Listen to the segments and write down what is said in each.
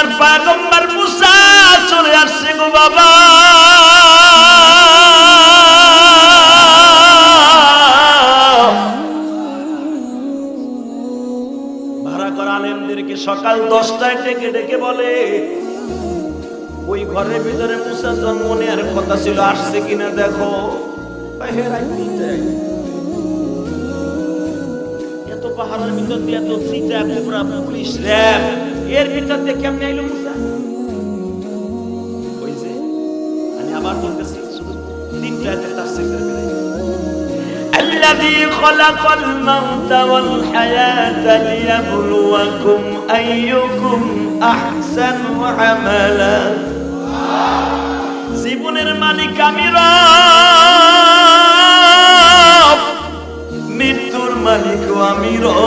আপনার পয়গম্বর মুসা চলে আসছে গো বাবা। ভাড়া করা আলেমদেরকে সকাল 10টায় ডেকে ডেকে বলে ওই ঘরের ভিতরে মুসা জন্ম নেওয়ার কথা ছিল, আসছে কিনা দেখো। এত পাহাড়ের ভিতর দিয়ে এত চিতা কোবরা পুলিশ র্যাব এর ভিতর দিয়ে কেমনে আইলো মুসা? ওই যে আমি আবার বলতেছি শুধু 3টা আয়াতের তাফসীর করে ফেলাই। الذي خلق الموت والحياة ليبلوكم أيكم أحسن عملا। জীবনের মালিক আমি রব, মৃত্যুর মালিক আমি রব।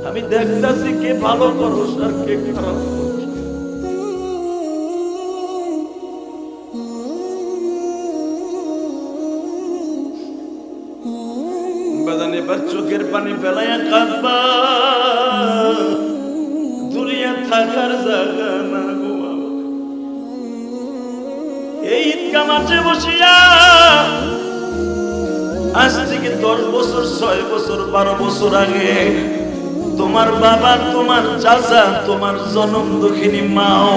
আমি দেখতাছি কে ভালো করো আর কে খারাপ। এবার চোখের পানি ফেলাইয়া কাঁদবা, দুনিয়া থাকার জায়গা না গো বাবা। এই ঈদগাহ মাঠে বসিয়া আজ থেকে 10 বছর 6 বছর 12 বছর আগে তোমার বাবা, তোমার চাচা, তোমার জনম দুঃখিনী মাও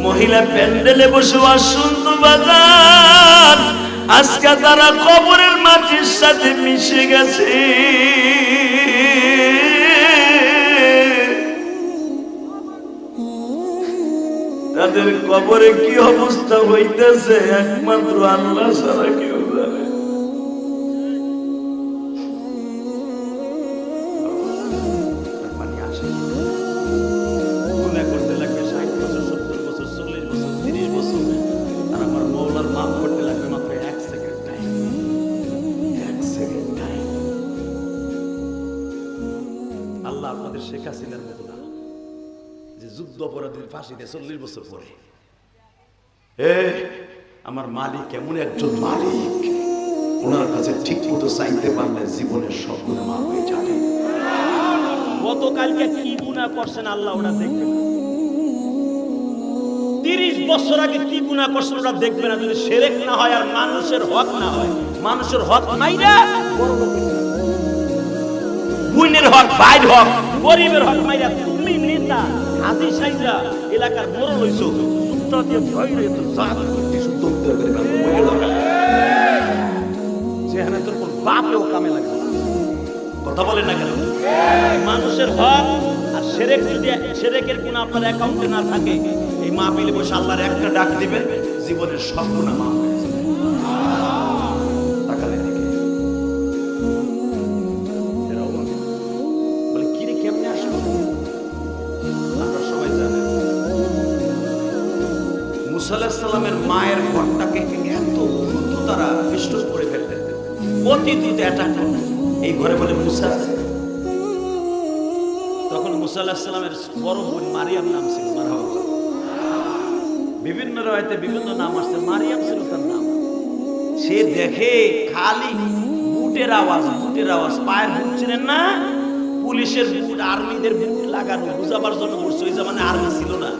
মহিলা প্যান্ডেলে বসে শুনতো বাজার। আজকে তারা কবরের মাটির সাথে মিশে গেছে। তাদের কবরে কি অবস্থা হইতেছে একমাত্র আল্লাহ ছাড়া কেউ জানে। গুনাহ করতে লাগবে 60 বছর 70 বছর 40 বছর 30 বছর, আর আমার মওলার মাফ করতে লাগবে মাত্র 1 second time. 1 second time. Allah আপনাদের শেখ হাসিনার মতো না যে যুদ্ধ অপরাধীর ফাঁসিতে 40 বছর পরে। আমার মালিক এমন একজন মালিক, ওনার কাছে ঠিক মতো চাইতে পারলে জীবনের সব গুনাহ মাফ হয়ে যাবে। গতকালকে কি গুনাহ করছেন আল্লাহ ওরা দেখবেন, 30 বছর আগে কি গুনাহ করছেন ওরা দেখবে না। যদি শিরক না হয় আর মানুষের হক না হয়, মানুষের হক মাইরা বড় লোক, বুইনের হক, ভাইয়ের হক, গরিবের হক মাইরা তুমি নেতা হাজি সাইজা এলাকার বড় হইছো, সুত্তা দিয়ে ভয় রে তো জাত করতে শুদ্ধ উত্তর করে কাজ বলে দাও। যেখানে তোর কোন বাপেও কামে লাগে কথা বলেন না কেন? মানুষের হক আর শিরক, যদি শিরকের গুনাহ আপনার অ্যাকাউন্টে না থাকে, এই মাহফিলে বসে আল্লাহর একটা ডাক দিবেন, জীবনের সব গুনাহ মাফ হয়ে যাবে। তাকালে দেখে এরা বলে কি রে কেমনে আসলো? আপনারা সবাই জানেন মুসা আলাইহিস সালামের মায়ের ঘরটাকে এত দ্রুত তারা বিস্ফোরণ করে ফেলতেন, অতি দ্রুত অ্যাটাক করতেন। এই ঘরে বলে মুসা আছে। তখন মুসা আলাইহিস সালামের বড় বোন মারিয়াম নাম ছিল। মারহাবা। বিভিন্ন রায়তে বিভিন্ন নাম আসছে, মারিয়াম ছিল তার নাম। সে দেখে খালি বুটের আওয়াজ, বুটের আওয়াজ, পায়ের বুট ছিলেন না, পুলিশের বুট, আর্মিদের বুট লাগানো, বুঝাবার জন্য বলছে। ওই জামানে আর্মি ছিল না,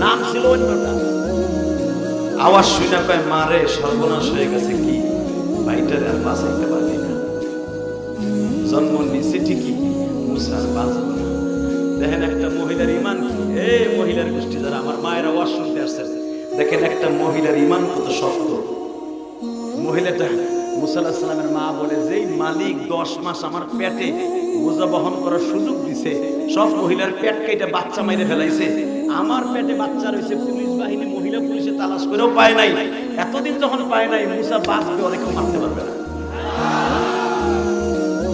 নাম ছিল অন্যটা। আওয়াজ শুনে পায় মারে সর্বনাশ হয়ে গেছে, কি ভাইটারে আর বাঁচাইতে পারবি না, জন্ম নিছে ঠিকই মুসার বাঁচব না। দেখেন একটা মহিলার ইমান কি, মহিলার গোষ্ঠী যারা আমার মায়ের আওয়াজ শুনতে আসছে, দেখেন একটা মহিলার ইমান কত শক্ত। মহিলাটা মুসা আলাইহিস সালামের মা বলে, যেই মালিক 10 মাস আমার পেটে বোঝা বহন করার সুযোগ দিছে, সব মহিলার পেট কেটে বাচ্চা মাইরে ফেলাইছে, আমার পেটে বাচ্চা রয়েছে, পুলিশ বাহিনী মহিলা পুলিশে তালাশ করেও পায় নাই, এতদিন যখন পায় নাই, মুসা বাঁচবে, অনেকে মারতে পারবে না।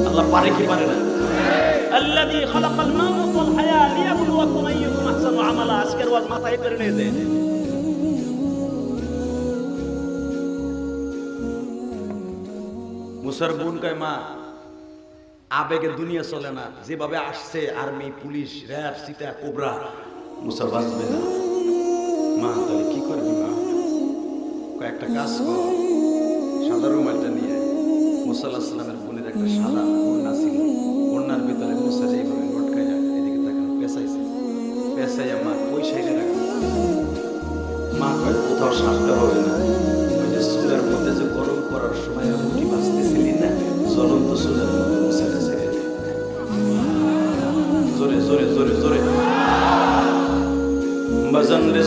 আল্লাহ পারে কি পারে না? আল্লাযী খালাকাল মাউত ওয়াল হায়া লিয়াবলুয়াকুম আইয়ুকুম আহসানু আমালা। আজকের ওয়াজ মাথায় করে নিয়ে দেন। মুসার বোন কয়, মা আবেগে দুনিয়া চলে না, যেভাবে আসছে আর্মি, পুলিশ, র্যাব, সীতা, কোবরা, মুসা বাঁচবে না। মা তাহলে কি করবি? মা কয়েকটা কাজ কর, সাদা রুমালটা নিয়ে মুসা আলাইহিস সালামের বোনের একটা সাদা ওড়না ছিল,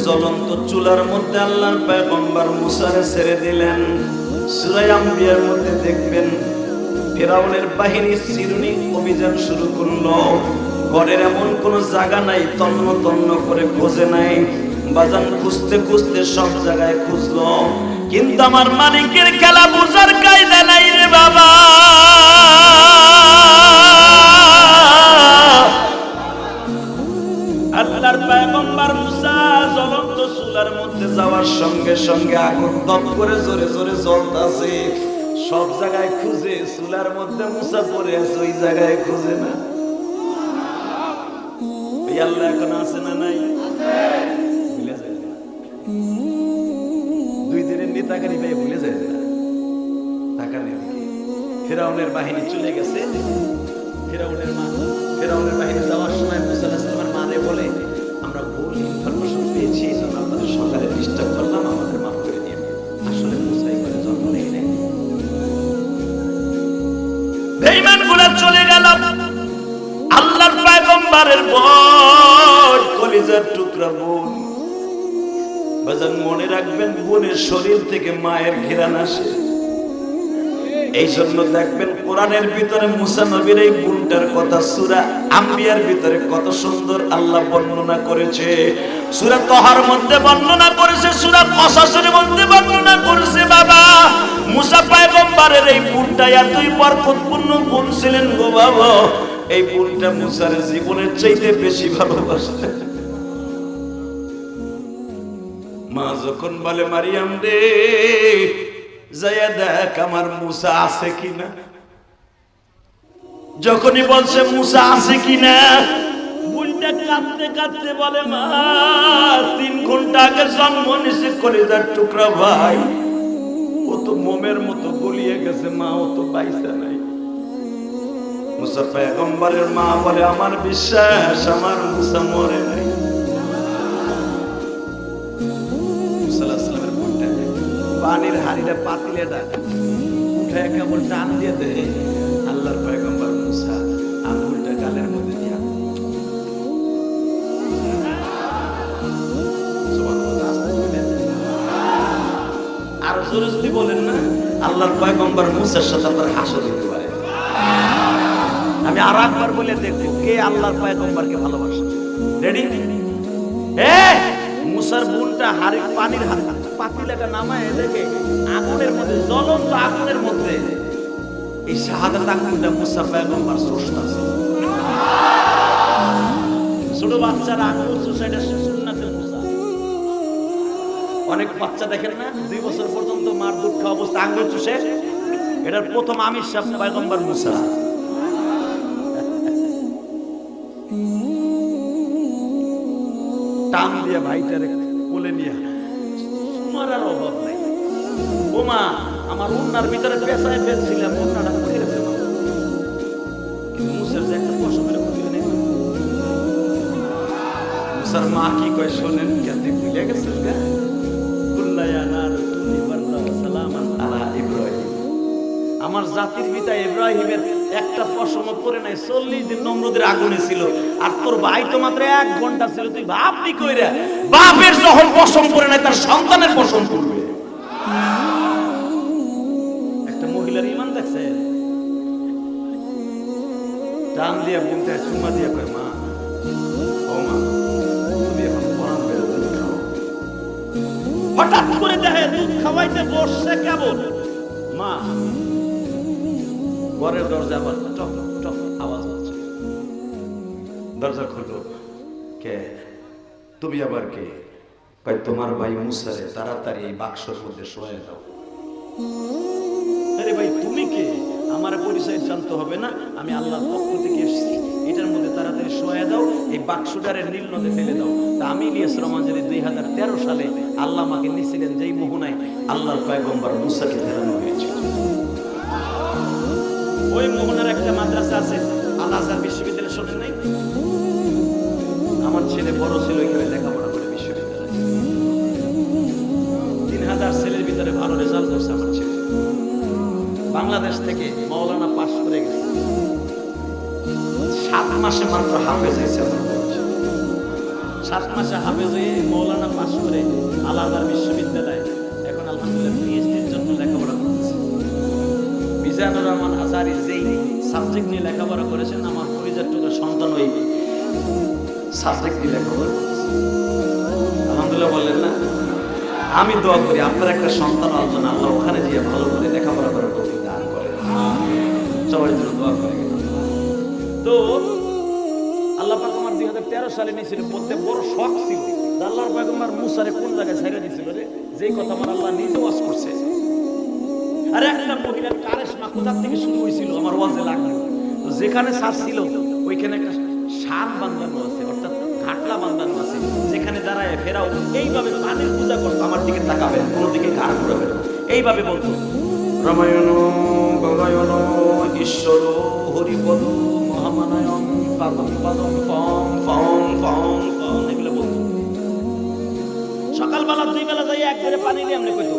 জ্বলন্ত চুলার মধ্যে আল্লাহর পয়গম্বর মুসারে ছেড়ে দিলেন। সূরা আম্বিয়ার মধ্যে দেখবেন ফিরাউনের বাহিনী চিরুনি অভিযান শুরু করলো। ঘরের এমন কোন জায়গা নাই তন্ন তন্ন করে খোঁজে নাই, বাজান খুঁজতে খুঁজতে সব জায়গায় খুঁজলো, কিন্তু আমার মালিকের খেলা বুঝার কায়দা নাই রে বাবা। আল্লাহর পয়গম্বর মুসা জ্বলন্ত চুলার মধ্যে যাওয়ার সঙ্গে সঙ্গে আগুন দপ করে জোরে জোরে জ্বলতাছে। সব জায়গায় খুঁজে, চুলার মধ্যে মুসা পড়ে আছে, ওই জায়গায় খুঁজে না। এই আল্লাহ এখন আছে না নাই? ভুলে যায় না। 2 দিনের নেতাকারী ভাই ভুলে যায় না। টাকার দিকে ফিরাউনের বাহিনী চলে গেছে। ফিরাউনের বাহিনী যাওয়ার সময় মুসা আলাইহিস সালামের মারে বলে, আমরা ভুল ইনফরমেশন পেয়েছি, এই জন্য আপনাদের সকালে ডিস্টার্ব করলাম, আমাদের মাফ করে দিন। আসলে মুসাই করে জন্ম নেই নাই। বেঈমানগুলো চলে গেল। আল্লাহর পয়গম্বরের বোন, কলিজার টুকরা বোন। বাজান মনে রাখবেন, বোনের শরীর থেকে মায়ের ঘ্রাণ আসে। এই জন্য দেখবেন কোরআনের ভিতরে মুসা নবীর এই বোনটার কথা সূরা আম্বিয়ার ভিতরে কত সুন্দর আল্লাহ বর্ণনা করেছে। সূরা তাহার মধ্যে বর্ণনা করেছে, সূরা কসাসের মধ্যে বর্ণনা করেছে। বাবা মুসা পয়গম্বরের এই বোনটা এতই বরকতপূর্ণ বোন ছিলেন গো বাবা। এই বোনটা মুসার জীবনের চাইতে বেশি ভালোবাসে। মা যখন বলে, মারিয়াম রে যাইয়া দেখ আমার মুসা আছে কিনা, যখনই বলছে মুসা আছে কিনা, বোনটা কাঁদতে কাঁদতে বলে, মা 3 ঘন্টা আগে জন্ম নিছে কলিজার টুকরা ভাই, ও তো মোমের মতো গলিয়ে গেছে, মা ও তো বাইসা নাই। মুসা পয়গম্বরের মা বলে, আমার বিশ্বাস আমার মুসা মরে নাই। মুসা আলাইহিস সালামের বোনটা পানির হাড়িটা পাতিলেটা উঠে কেবল টান দিয়ে দেয়। আল্লাহর পয়গম্বর মুসা আঙ্গুলটা গালের মধ্যে দিয়া, আর জোরে যদি বলেন না, আল্লাহর পয়গম্বর মুসার সাথে আপনার হাসর দিতে পারে। আমি আর একবার বলে দেখবো কে আল্লাহর পয়গম্বরকে ভালোবাসে। রেডি? মুসার বোনটা হাড়ি পানির পাতিলাটা নামায় দেখে আগুনের মধ্যে, জ্বলন্ত আগুনের মধ্যে এই শাহাদাত আঙ্গুলটা মুসা পয়গম্বর চুষতাছে। ছোট বাচ্চারা আঙ্গুল চুষে, এটা সুন্নাতুল মুসা। অনেক বাচ্চা দেখেন না 2 বছর পর্যন্ত মার দুধ খাওয়া অবস্থা আঙ্গুল চুষে, এটার প্রথম আমির সাহেব পয়গম্বর মুসা। টান দিয়ে ভাইটারে কোলে নিয়ে, তোমার আর অভাব নাই। ও মা, আমার উন্নার ভিতরে পেঁচায় ফেলছিলাম, উন্নাটা খুলে গেছে। মুসার যে একটা পশমের খুলে নেই। মুসার মা কি কয় শোনেন, কেতে খুলে গেছে গা। কুল্লায়া নার তুনি বারদা ওয়া সালামান আলা ইব্রাহিম। আমার জাতির পিতা ইব্রাহিমের একটা পশম পরে নাই, 40 দিন নমরুদের আগুনে ছিল। আর তোর ভাই তো মাত্র 1 ঘন্টা ছিল, তুই ভাবনি কইরা বাপের যখন পশম পরে নাই তার সন্তানের পশম পরবে। একটা মহিলার ঈমান দেখছে, টান দিয়ে বুনতে চুমা দিয়ে কয়, মা ও মা তুমি এখন কোরআন বের দুধ খাও। হঠাৎ করে দেখে দুধ খাওয়াইতে বসছে কেবল, মা ঘরের দরজা আবার টক টক আওয়াজ হচ্ছে। দরজা খুললো, কে? তুমি আবার কে? কয় তোমার ভাই মুসারে তাড়াতাড়ি এই বাক্সের মধ্যে শোয়াই দাও। আরে ভাই তুমি কে? আমার পরিচয় জানতে হবে না, আমি আল্লাহর পক্ষ থেকে এসেছি, এটার মধ্যে তাড়াতাড়ি শোয়াই দাও, এই বাক্সটারে নীল নদে ফেলে দাও। তা আমি ইলিয়াস রহমান যদি 2013 সালে আল্লাহ আমাকে নিয়েছিলেন যেই মোহনায় আল্লাহর পয়গম্বর মুসাকে ফেরানো হয়েছিল। ওই মোহনার একটা মাদ্রাসা আছে, আল আজহার বিশ্ববিদ্যালয়, শোনেন নাই? আমার ছেলে বড় ছিল, এখানে লেখাপড়া করে বিশ্ববিদ্যালয়ে 3000 ছেলের ভিতরে ভালো রেজাল্ট করছে আমার ছেলে। বাংলাদেশ থেকে মাওলানা পাস করে গেছে, 7 মাসে মাত্র হাফেজ হয়েছে আমার বড় ছেলে। 7 মাসে হাফেজ হয়ে মৌলানা পাশ করে আল-আজহার বিশ্ববিদ্যালয়ে এখন আলহামদুলিল্লাহ পিএইচডির জন্য লেখাপড়া করতেছে। মিজানুর রহমান আজহারি যেই সাবজেক্ট নিয়ে লেখাপড়া করেছেন, আমার পরিবার টুকুর সন্তান ওই সাবজেক্ট নিয়ে লেখাপড়া করতেছে। আলহামদুলিল্লাহ বললেন না? আমি দোয়া করি আপনার একটা সন্তান আল্লাহ আল্লাহ ওখানে গিয়ে ভালো করে লেখাপড়া করার তৌফিক দান করেন, সবার জন্য দোয়া করে। তো আল্লাহ পাক আমার 2013 সালে নিয়েছিল, বলতে বড় শখ ছিল আল্লাহর পয়গম্বর মুসারে কোন জায়গায় ছেড়ে দিয়েছিল রে, যেই কথা আমার আল্লাহ নিজে ওয়াজ করছে। আরে একটা মহিলার কারেশমা কোথা থেকে শুরু হয়েছিল আমার ওয়াজে লাগলো, তো যেখানে ছাড়ছিল ওইখানে একটা শান বান্ধানো আছে, অর্থাৎ ঘাটলা বান্ধানো আছে, যেখানে দাঁড়ায় ফেরাও এইভাবে পানির পূজা করতো, আমার দিকে তাকাবে, কোনো দিকে ঘাড় ঘুরাবে, এইভাবে বলতো রামায়ণ গগায়ন ঈশ্বর হরিপদ মহামানয়ম পাদম পাদম ফম ফম ফম ফম, এগুলো বলতো। সকালবেলা 2 বেলা যাই একবারে পানি নিয়ে এমনি কইতো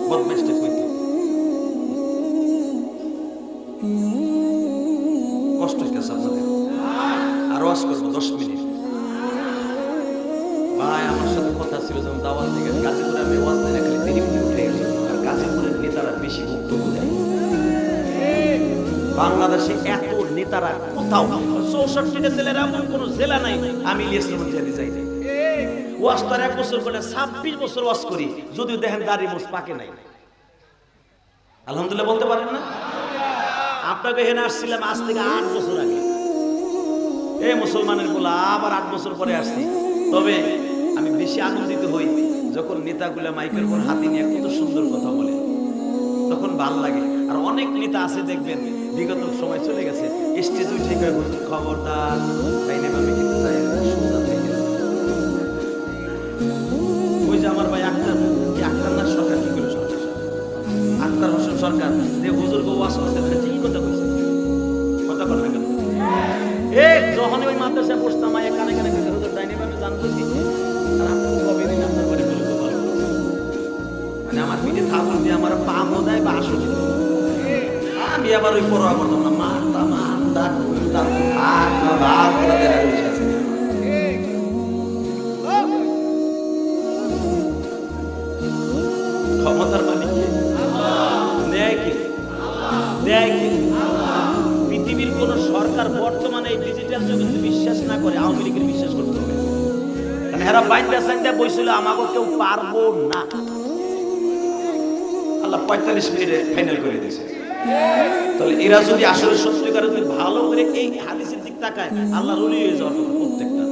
বদমেশটা কইতো। কষ্ট হইতেছে আপনাদের, আরো ওয়াজ করবো 10 মিনিট। ভাই আমার সাথে কথা ছিল যখন দাওয়াত থেকে গাজীপুরে আমি ওয়াজ দিলে খালি দেরি করে উঠে গেছি, আর গাজীপুরের নেতারা বেশি বক্তব্য দেয়। বাংলাদেশে এত নেতারা কোথাও 64টা জেলার এমন কোন জেলা নাই আমি ইলিয়াস রহমান জেলে যাই নাই। ওয়াজ তার 1 বছর করে 26 বছর ওয়াজ করি, যদিও দেখেন দাড়ি মোছ পাকে নাই। আলহামদুলিল্লাহ বলতে পারেন না? আপনাকে এখানে আসছিলাম আজ থেকে 8 বছর আগে, এই মুসলমানের বলা আবার 8 বছর পরে আসছি। তবে আমি বেশি আনন্দিত হই যখন নেতাগুলা মাইকের উপর হাতে নিয়ে কত সুন্দর কথা বলে, তখন ভাল লাগে। আর অনেক নেতা আছে দেখবেন বিগত সময় চলে গেছে, স্টেজ উঠে কয় হুজুর খবরদার তাই নেবে আমি কিন্তু চাই সোজা থেকে। ওই যে আমার ভাই আক্তার না সরকার, কি করে সরকার আক্তার হোসেন সরকার যে হুজুর গো ওয়াজ করতে ঠিকই কথা কইছে, কথা বলে না কেন? যখন ওই মাদ্রাসায় বসতাম মায়ে কানে কানে হুজুর তাই নেবে আমি জানবো কি, আর আপনি কবে দিন আপনার বাড়ি বলে তো ভালো, মানে আমার পিঠে থাপড় দিয়ে আমার পা মোদায় বা আসো, আমি আবার ওই পরোয়া করতাম না, মারতা মারতা তার ভাগ না ভাগ করে দেখা গেছে। ক্ষমতার মালিক কে? ন্যায় কে? ন্যায় কে? পৃথিবীর কোন সরকার বর্তমানে এই ডিজিটাল যুগে বিশ্বাস না করে আওয়ামী লীগের বিশ্বাস করতে হবে, কারণ এরা বাইন্দা সাইন্দা বইছিল আমাকে কেউ পারবো না। আল্লাহ 45 মিনিটে ফাইনাল করে দিয়েছে। তাহলে এরা যদি আসলে সত্যিকার যদি ভালো করে এই হাদিসের দিক তাকায়, আল্লাহ রুলি হয়ে যাওয়ার কথা প্রত্যেকটা।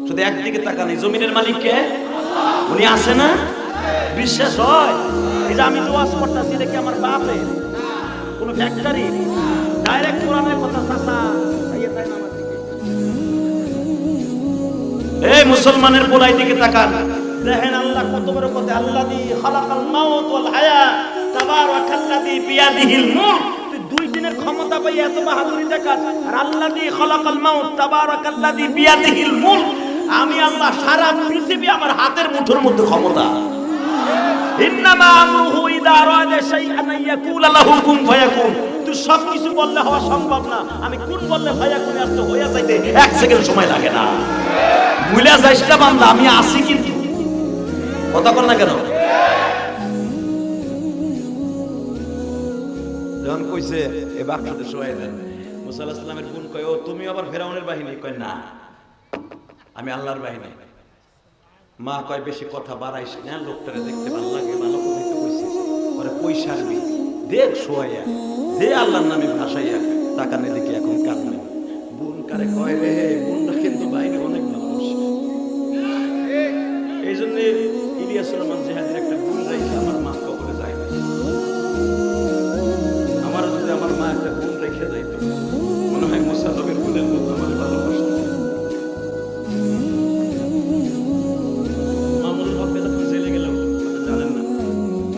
শুধু একদিকে তাকানি, জমিনের মালিক কে? উনি আছে না? বিশ্বাস হয় এই যে আমি ওয়াজ করতেছি এটা কি আমার বাপের কোন ফ্যাক্টরি? ডাইরেক্ট কোরআনের কথা চাচা আইয়া তাই না আমার দিকে। এই মুসলমানের পোলাই দিকে তাকান, দেখেন আল্লাহ কত বড় কথা, আল্লাযী খালাকাল মাউত ওয়াল হায়া তাবারাকাল্লাযী বিয়াদিহিল মুলক। তুই 2 দিনের ক্ষমতা পাই এত বাহাদুরি দেখাস, আর আল্লাযী খালাকাল মাউত তাবারাকাল্লাযী বিয়াদিহিল মুলক, আমি আল্লাহ সারা পৃথিবী আমার হাতের মুঠোর মধ্যে ক্ষমতা। ইন্নামা আমরুহু ইযা আরাদা শাইআন ইয়াকুলা লাহু কুন ফায়াকুন। তুই সব কিছু বললে হওয়া সম্ভব না, আমি কুন বললে ফায়াকুন আর তো হইয়া যাইতে 1 সেকেন্ড সময় লাগে না। ভুলে যাইস না বান্দা, আমি আছি কিন্তু কথা কর না কেন? যখন কইছে এ বাক্সতে শোয়াই দেন, মুসা আলাইহিস সালামের বোন কয় ও তুমি আবার ফেরাউনের বাহিনী? কয় না আমি আল্লাহর বাহিনী। মা কয় বেশি কথা বাড়াইস না, লোকটারে দেখতে ভালো লাগে, ভালো কথা কইছিস, পরে পয়সা আসবি দেখ শোয়াইয়া দে আল্লাহর নামে ভাসাইয়া, টাকা নে দেখি এখন কাঁদবে। বোন কারে কয় রে, বোনটা কিন্তু বাইরে অনেক ভালোবাসে। এই জন্য ইলিয়াস রহমান জিহাদের একটা গুণ রেখে আমার মা কবরে যায় না। আমার যদি আমার মা একটা গুণ রেখে যাইতো, মনে হয় মুসা নবীর গুণের মতো আমার ভালোবাসত। মামুনুল হক যখন জেলে গেল, জানেন না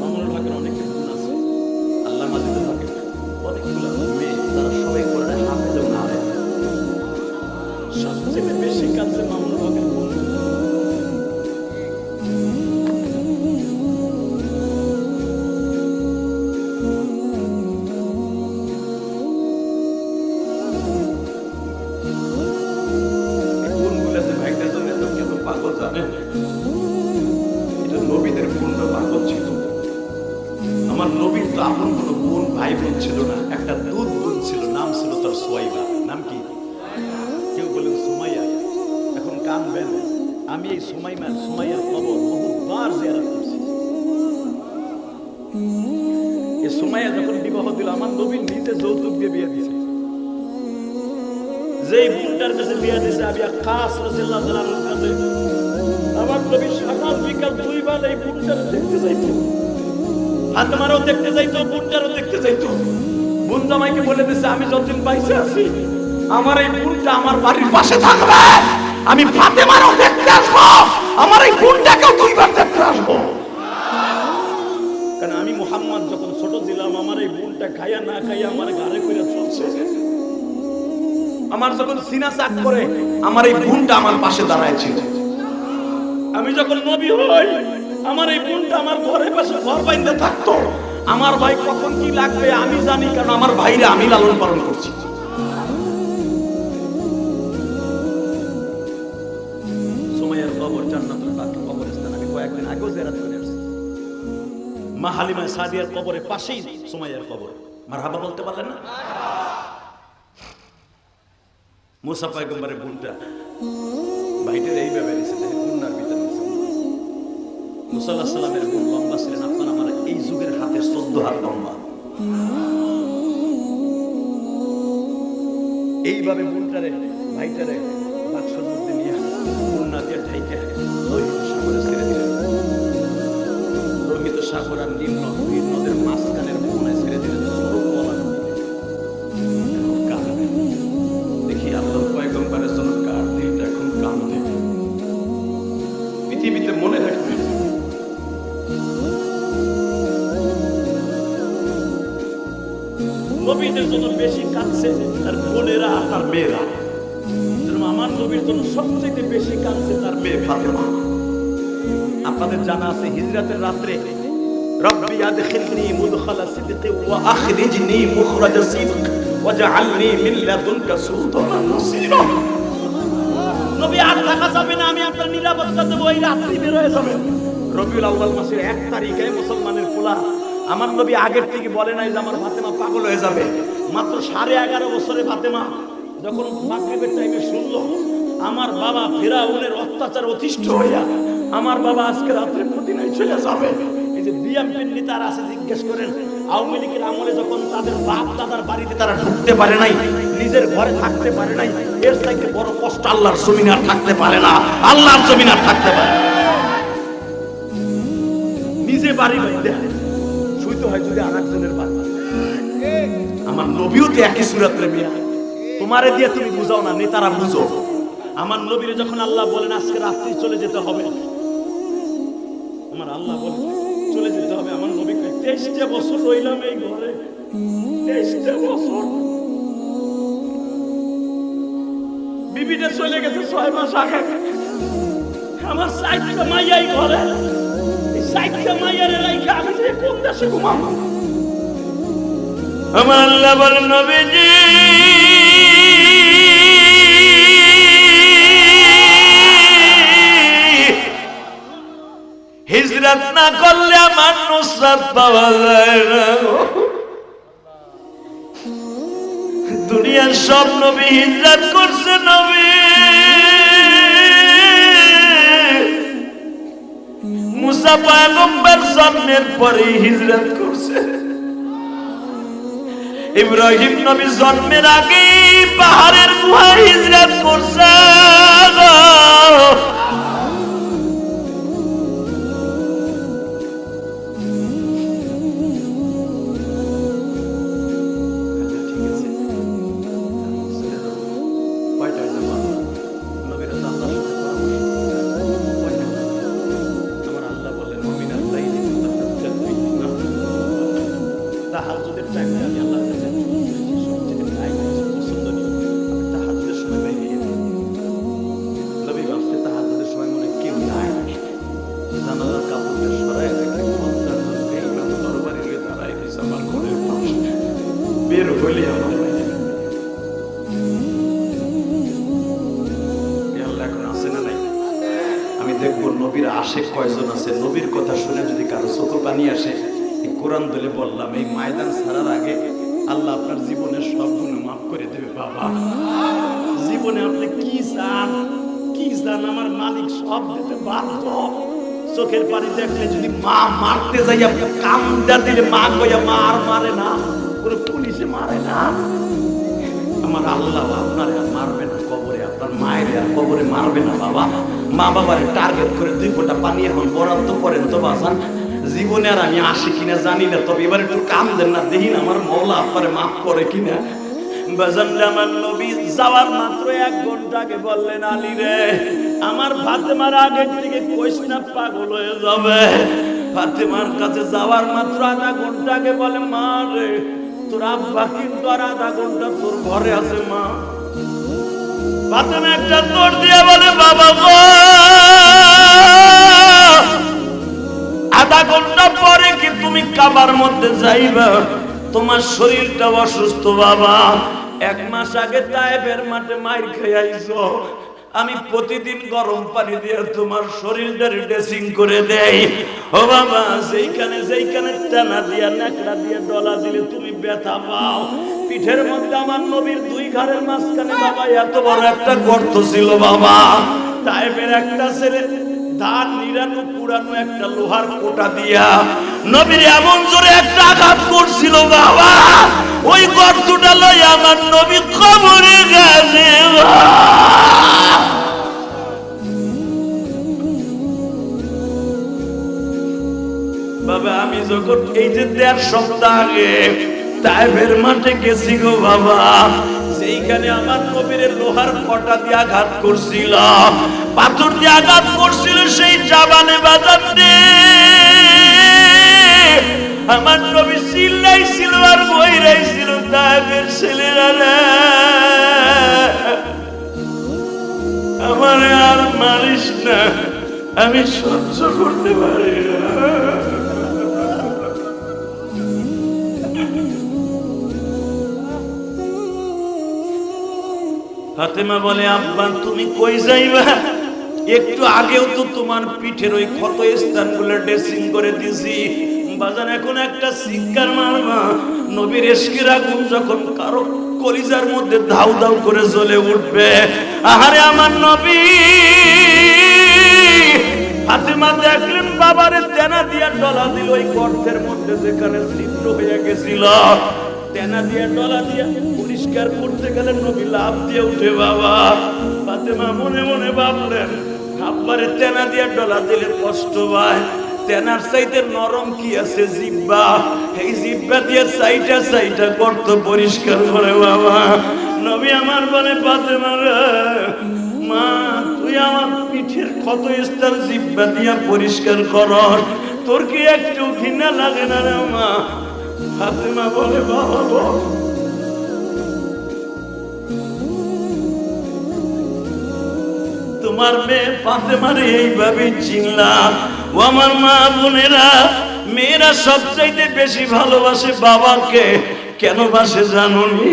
মামুনুল হকের অনেক গুণ আছে, আল্লাহ মাজিদুল হকের অনেকগুলো মেয়ে, তারা সবাই করে হাফেজ এবং আলেম। সবচেয়ে বেশি কাছে মামুনুল হকের গুণ। আমার নবীর তো আপন কোনো বোন ভাই বোন ছিল না, একটা দুধ বোন ছিল, নাম ছিল তার সোয়াইবা। নাম কি? কেউ বলেন সুমাইয়া। এখন কাঁদবেন, আমি এই সুমাইয়ার কবর বহুবার জিয়ারত করছি। এই সুমাইয়া যখন বিবাহ দিল, আমার নবী নিজে যৌতুক দিয়ে বিয়ে দিয়েছে। যেই বোনটার কাছে বিয়ে দিয়েছে আমি খাস রাদিয়াল্লাহু তাআলার কাছে, আমার নবী সকাল বিকাল দুইবার এই বোনটার দেখতে যাইতো, ফাতেমারও দেখতে যাইতো, বোনটারও দেখতে যাইতো। বোন জামাইকে বলে দিয়েছে, আমি যতদিন বাইসে আছি আমার এই বোনটা আমার বাড়ির পাশে থাকবে, আমি ফাতেমারও দেখতে আসবো, আমার এই বোনটাকেও দুইবার দেখতে আসবো। কারণ আমি মুহাম্মদ যখন ছোট ছিলাম, আমার এই বোনটা খাইয়া না খাইয়া আমার ঘরে কইরা চলছে। আমার যখন সিনা চাক করে, আমার এই বোনটা আমার পাশে দাঁড়ায় ছিল। আমি যখন নবী হই, আমার এই বোনটা আমার ঘরের পাশে ঘর বাইন্ধে থাকতো। আমার ভাই কখন কি লাগবে আমি জানি, কারণ আমার ভাইরা আমি লালন পালন করছি। সুমাইয়ার কবর জান্নাতুল বাকি কবরস্থান, আমি কয়েকদিন আগেও জিয়ারত করে আসছি। মা হালিমা সাদিয়ার কবরের পাশেই সুমাইয়ার কবর। মারহাবা বলতে পারলেন না? মুসা পয়গম্বরের বোনটা ভাইটার এইভাবে নিচে দেখে গুন্নার ভিতরে নিচে। মুসা আলাইহিস সালামের বোন লম্বা ছিলেন, আপনার আমার এই যুগের হাতে 14 হাত লম্বা। এইভাবে বোনটারে ভাইটারে বাক্সর মধ্যে নিয়ে গুন্না দিয়ে ঢাইকে লোহিত সাগরে ছেড়ে দিলেন। লোহিত সাগর আর নীল নদের মাঝখানের মোহনায় ছেড়ে দিলেন। পৃথিবীতে মনে রাখবে, নবীদের জন্য বেশি কাঁদছে তার বোনেরা আর তার মেয়েরা। আমার নবীর জন্য সবচেয়ে বেশি কাঁদছে তার মেয়ে ফাতেমা। আপনাদের জানা আছে হিজরাতের রাত্রে রব্বি আদখিলনি মুদখালা সিদক ওয়া আখরিজনি মুখরাজা সিদক ওয়াজআলনি মিন লাদুনকা সুলতানান নাসীরা। নবী আর থাকা যাবে না, আমি আপনার নিরাপত্তা দেবো, এই রাত্রি বের হয়ে যাবে। রবিউল আউয়াল মাসের 1 তারিখে মুসলমানের পোলা, আমার নবী আগের থেকে বলে নাই যে আমার ফাতেমা পাগল হয়ে যাবে। মাত্র 11.5 বছরে ফাতেমা যখন মাগরিবের টাইমে শুনলো আমার বাবা ফিরাউনের অত্যাচার অতিষ্ঠ হইয়া আমার বাবা আজকে রাত্রে মদিনায় চলে যাবে, এই যে বিএমপির নেতারা আছে জিজ্ঞেস করেন, আওয়ামী লীগের আমলে যখন তাদের বাপ দাদার বাড়িতে তারা ঢুকতে পারে নাই, নিজের ঘরে থাকতে পারে নাই, এর চাইতে বড় কষ্ট আল্লাহর জমিনে আর থাকতে পারে না। আল্লাহর জমিনে আর থাকতে পারে না। নিজে বাড়ি বাইরে শুইতে হয় যদি আরেকজনের বাড়ি। আমার নবীও তো একই সুরাতের মেয়ে, তোমারে দিয়ে তুমি বুঝাও না, নেতারা বুঝো। আমার নবীরে যখন আল্লাহ বলেন আজকে রাত্রি চলে যেতে হবে, আমার আল্লাহ বলে চলে যেতে হবে, আমার নবী 23 বছর রইলাম এই ঘরে, 23 বছর। বিবিটা চলে গেছে 6 মাস আগে। আমার 4টা মাইয়াই ঘরে, এই 4টা মাইয়ার রাইখে আমি যে কোন দেশে ঘুমাবো? আমার আল্লাহ বলেন নবীজি হিজরত না করলে আমার নুসরাত পাওয়া যায় না। দুনিয়ার সব নবী হিজরত করছে, নবী মুসা পয়গম্বর জন্মের পরে হিজরত করছে। ইব্রাহিম নবী জন্মের আগে পাহাড়ের গুহায় হিজরত করছে। তাহাজ্জুদের টাইমে আমি আল্লাহর কাছে সবচেয়ে টাইম পছন্দনীয়, আমি তাহাজ্জুদের সময় বাইরে গেছি। নবী ভাবছে তাহাজ্জুদের সময় মনে কেউ নাই, জানালার কাপড়কে সরায় দেখে 50 জনকে ইমাম দরবারে গিয়ে দাঁড়ায় দিয়েছে আমার ঘরের পাশে। বের হইলে আমার আল্লাহ এখন আসে না নাই? আমি দেখবো নবীর আশেক কয়জন আছে, নবীর কথা শুনে যদি কারো চোখে পানি আসে কোরআন দলে বললাম এই ময়দান ছাড়ার আগে আল্লাহ আপনার জীবনের সব গুনাহ মাফ করে দেবে বাবা। জীবনে আপনি কি চান আমার মালিক সব দিতে বাধ্য। চোখের পানি দেখলে যদি মা মারতে যাই আপনি কামটা দিলে মা কইয়া মার মারে না, কোনো পুলিশে মারে না। আমার আল্লাহ আপনারে আর মারবে না কবরে, আপনার মায়ের আর কবরে মারবে না বাবা। মা বাবারে টার্গেট করে 2 ফোঁটা পানি এখন বরাদ্দ করেন তো বাজান। জীবনে আর আমি আসি কিনা জানি না, তবে এবার একটু কাম দেন না, দেখি না আমার মওলা আপনারে মাফ করে কিনা। বাজান আমার নবী যাওয়ার মাত্র 1 ঘন্টা আগে বললেন, আলী রে আমার ফাতেমার আগের থেকে কইস না পাগল হয়ে যাবে। ফাতেমার কাছে যাওয়ার মাত্র আধা ঘন্টা আগে বলে, মা রে তোর আব্বা কিন্তু আর আধা ঘন্টা তোর ঘরে আছে মা। ফাতেমা একটা দৌড় দিয়ে বলে, বাবা গো আধা ঘন্টা পরে কি তুমি কাবার মধ্যে যাইবা? তোমার শরীরটা অসুস্থ বাবা। 1 মাস আগে তায়েফের মাঠে মাইর খেয়ে আইছো, আমি প্রতিদিন গরম পানি দিয়ে তোমার শরীরটা ড্রেসিং করে দেই। ও বাবা যেইখানে টানা দিয়া নেকড়া দিয়ে ডলা দিলে তুমি ব্যথা পাও। পিঠের মধ্যে আমার নবীর 2 ঘাড়ের মাঝখানে বাবা এত বড় একটা গর্ত ছিল বাবা। তায়েফের একটা ছেলে ধান নিরানো পুরানো একটা লোহার কোটা দিয়া নবীর এমন জোরে একটা আঘাত করছিল বাবা, ওই গর্তটা লইয়া আমার নবী কবরে গেছে। বাবা আমি যখন এই যে 1.5 সপ্তাহ আগে তায়েফের মাঠে গেছি গো বাবা, সেইখানে আমার নবীর লোহার কটা দিয়ে আঘাত করছিল, পাথর দিয়ে আঘাত করছিল সেই জাবানে বাজাতে। আমার নবী চিল্লাইছিল আর বইরাইছিল, তায়েফের ছেলেরা আমার আর মারিস না, আমি সহ্য করতে পারি না। ফাতেমা বলে, আব্বা তুমি কই যাইবা? একটু আগেও তো তোমার পিঠের ওই ক্ষত স্থানগুলো ড্রেসিং করে দিছি বাজান, এখন একটা চিৎকার মারবা। নবীর ইশকের আগুন যখন কারো কলিজার মধ্যে ধাউ ধাউ করে জ্বলে উঠবে, আহারে আমার নবী। ফাতেমা দেখলেন বাবারে তেনা দিয়া ডলা দিল ওই গর্তের মধ্যে যেখানে ছিদ্র হয়ে গেছিল, তেনা দিয়ে ডলা দিয়ে পরিষ্কার করতে গেলেন, নবী লাফ দিয়ে উঠে বাবা। ফাতেমা মনে মনে ভাবলেন, আব্বারে তেনা দিয়ে ডলা দিলে কষ্ট পায়, তেনার চাইতে নরম কি আছে জিহ্বা, এই জিহ্বা দিয়ে সাইটা গর্ত পরিষ্কার করে বাবা। নবী আমার বলে, ফাতেমা রে মা তুই আমার পিঠের ক্ষত স্থান জিহ্বা দিয়া পরিষ্কার কর, তোর কি একটু ঘৃণা লাগে না রে মা? ফাতেমা বলে, বাবা গো তোমার মেয়ে ফাতেমারে এইভাবে চিনলাম। ও আমার মা বোনেরা, মেয়েরা সবচাইতে বেশি ভালোবাসে বাবাকে, কেন বাসে জানোনি?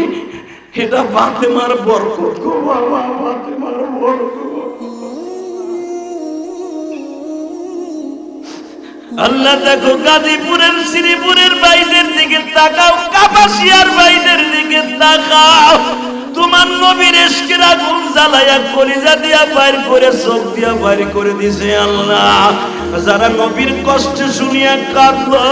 এটা ফাতেমার বরকত গো বাবা, ফাতেমার বরকত। আল্লাহ দেখো গাজীপুরের শ্রীপুরের বাইরের দিকে তাকাও, কাপাসিয়ার বাইরের দিকে তাকাও, তোমার নবীর ইশকের আগুন জ্বালায়া কলিজা দিয়া বাইর করে চোখ দিয়া বাইর করে দিছে আল্লাহ। যারা নবীর কষ্ট শুনিয়া কাঁদলো,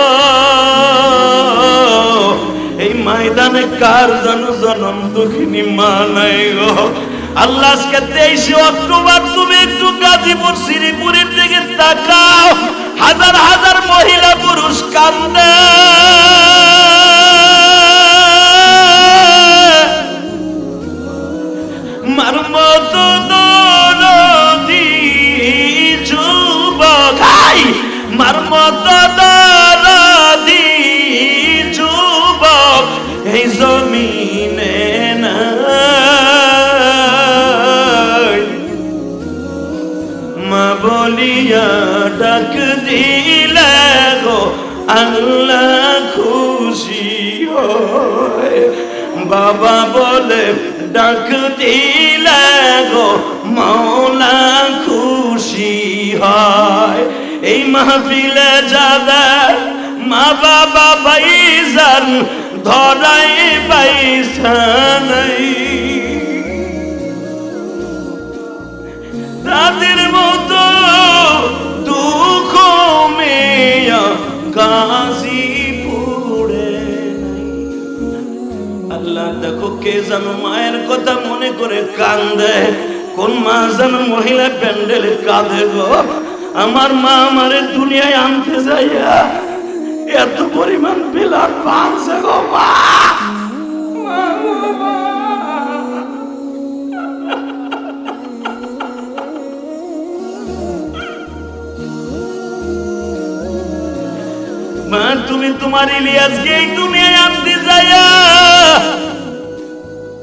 এই ময়দানে কার জানো জনম দুঃখিনী মা নাই গো। আল্লাহ আজকে 23 অক্টোবর তুমি একটু গাজীপুর শ্রীপুরের দিকে তাকাও, হাজার হাজার মহিলা পুরুষ কান্দে। মারমত দরদি যুবক, মারমত দরদি যুবক এই জমিনে নাই, মা বলিয়া ডাক দিলে গো আল্লাহ খুশি হয়, বাবা বলে ডাক দিলে গো মাওলা খুশি হয়। এই মাহফিলে যাবে মা বাবা ভাইজান ধরাই পাইসা নাই, তাদের মতো দুঃখ মেয়া কাশি পড়ে নাই। আল্লাহ দেখো কে যেন মায়ের কথা মনে করে কান্দে, কোন মা যেন মহিলা প্যান্ডেলে কাঁদে গো। আমার মা আমারে দুনিয়ায় আনতে যাইয়া এত পরিমাণ বিলার পাঁচছে গো মা। মা তুমি তোমার ইলিয়াসকে এই দুনিয়ায় আনতে যাইয়া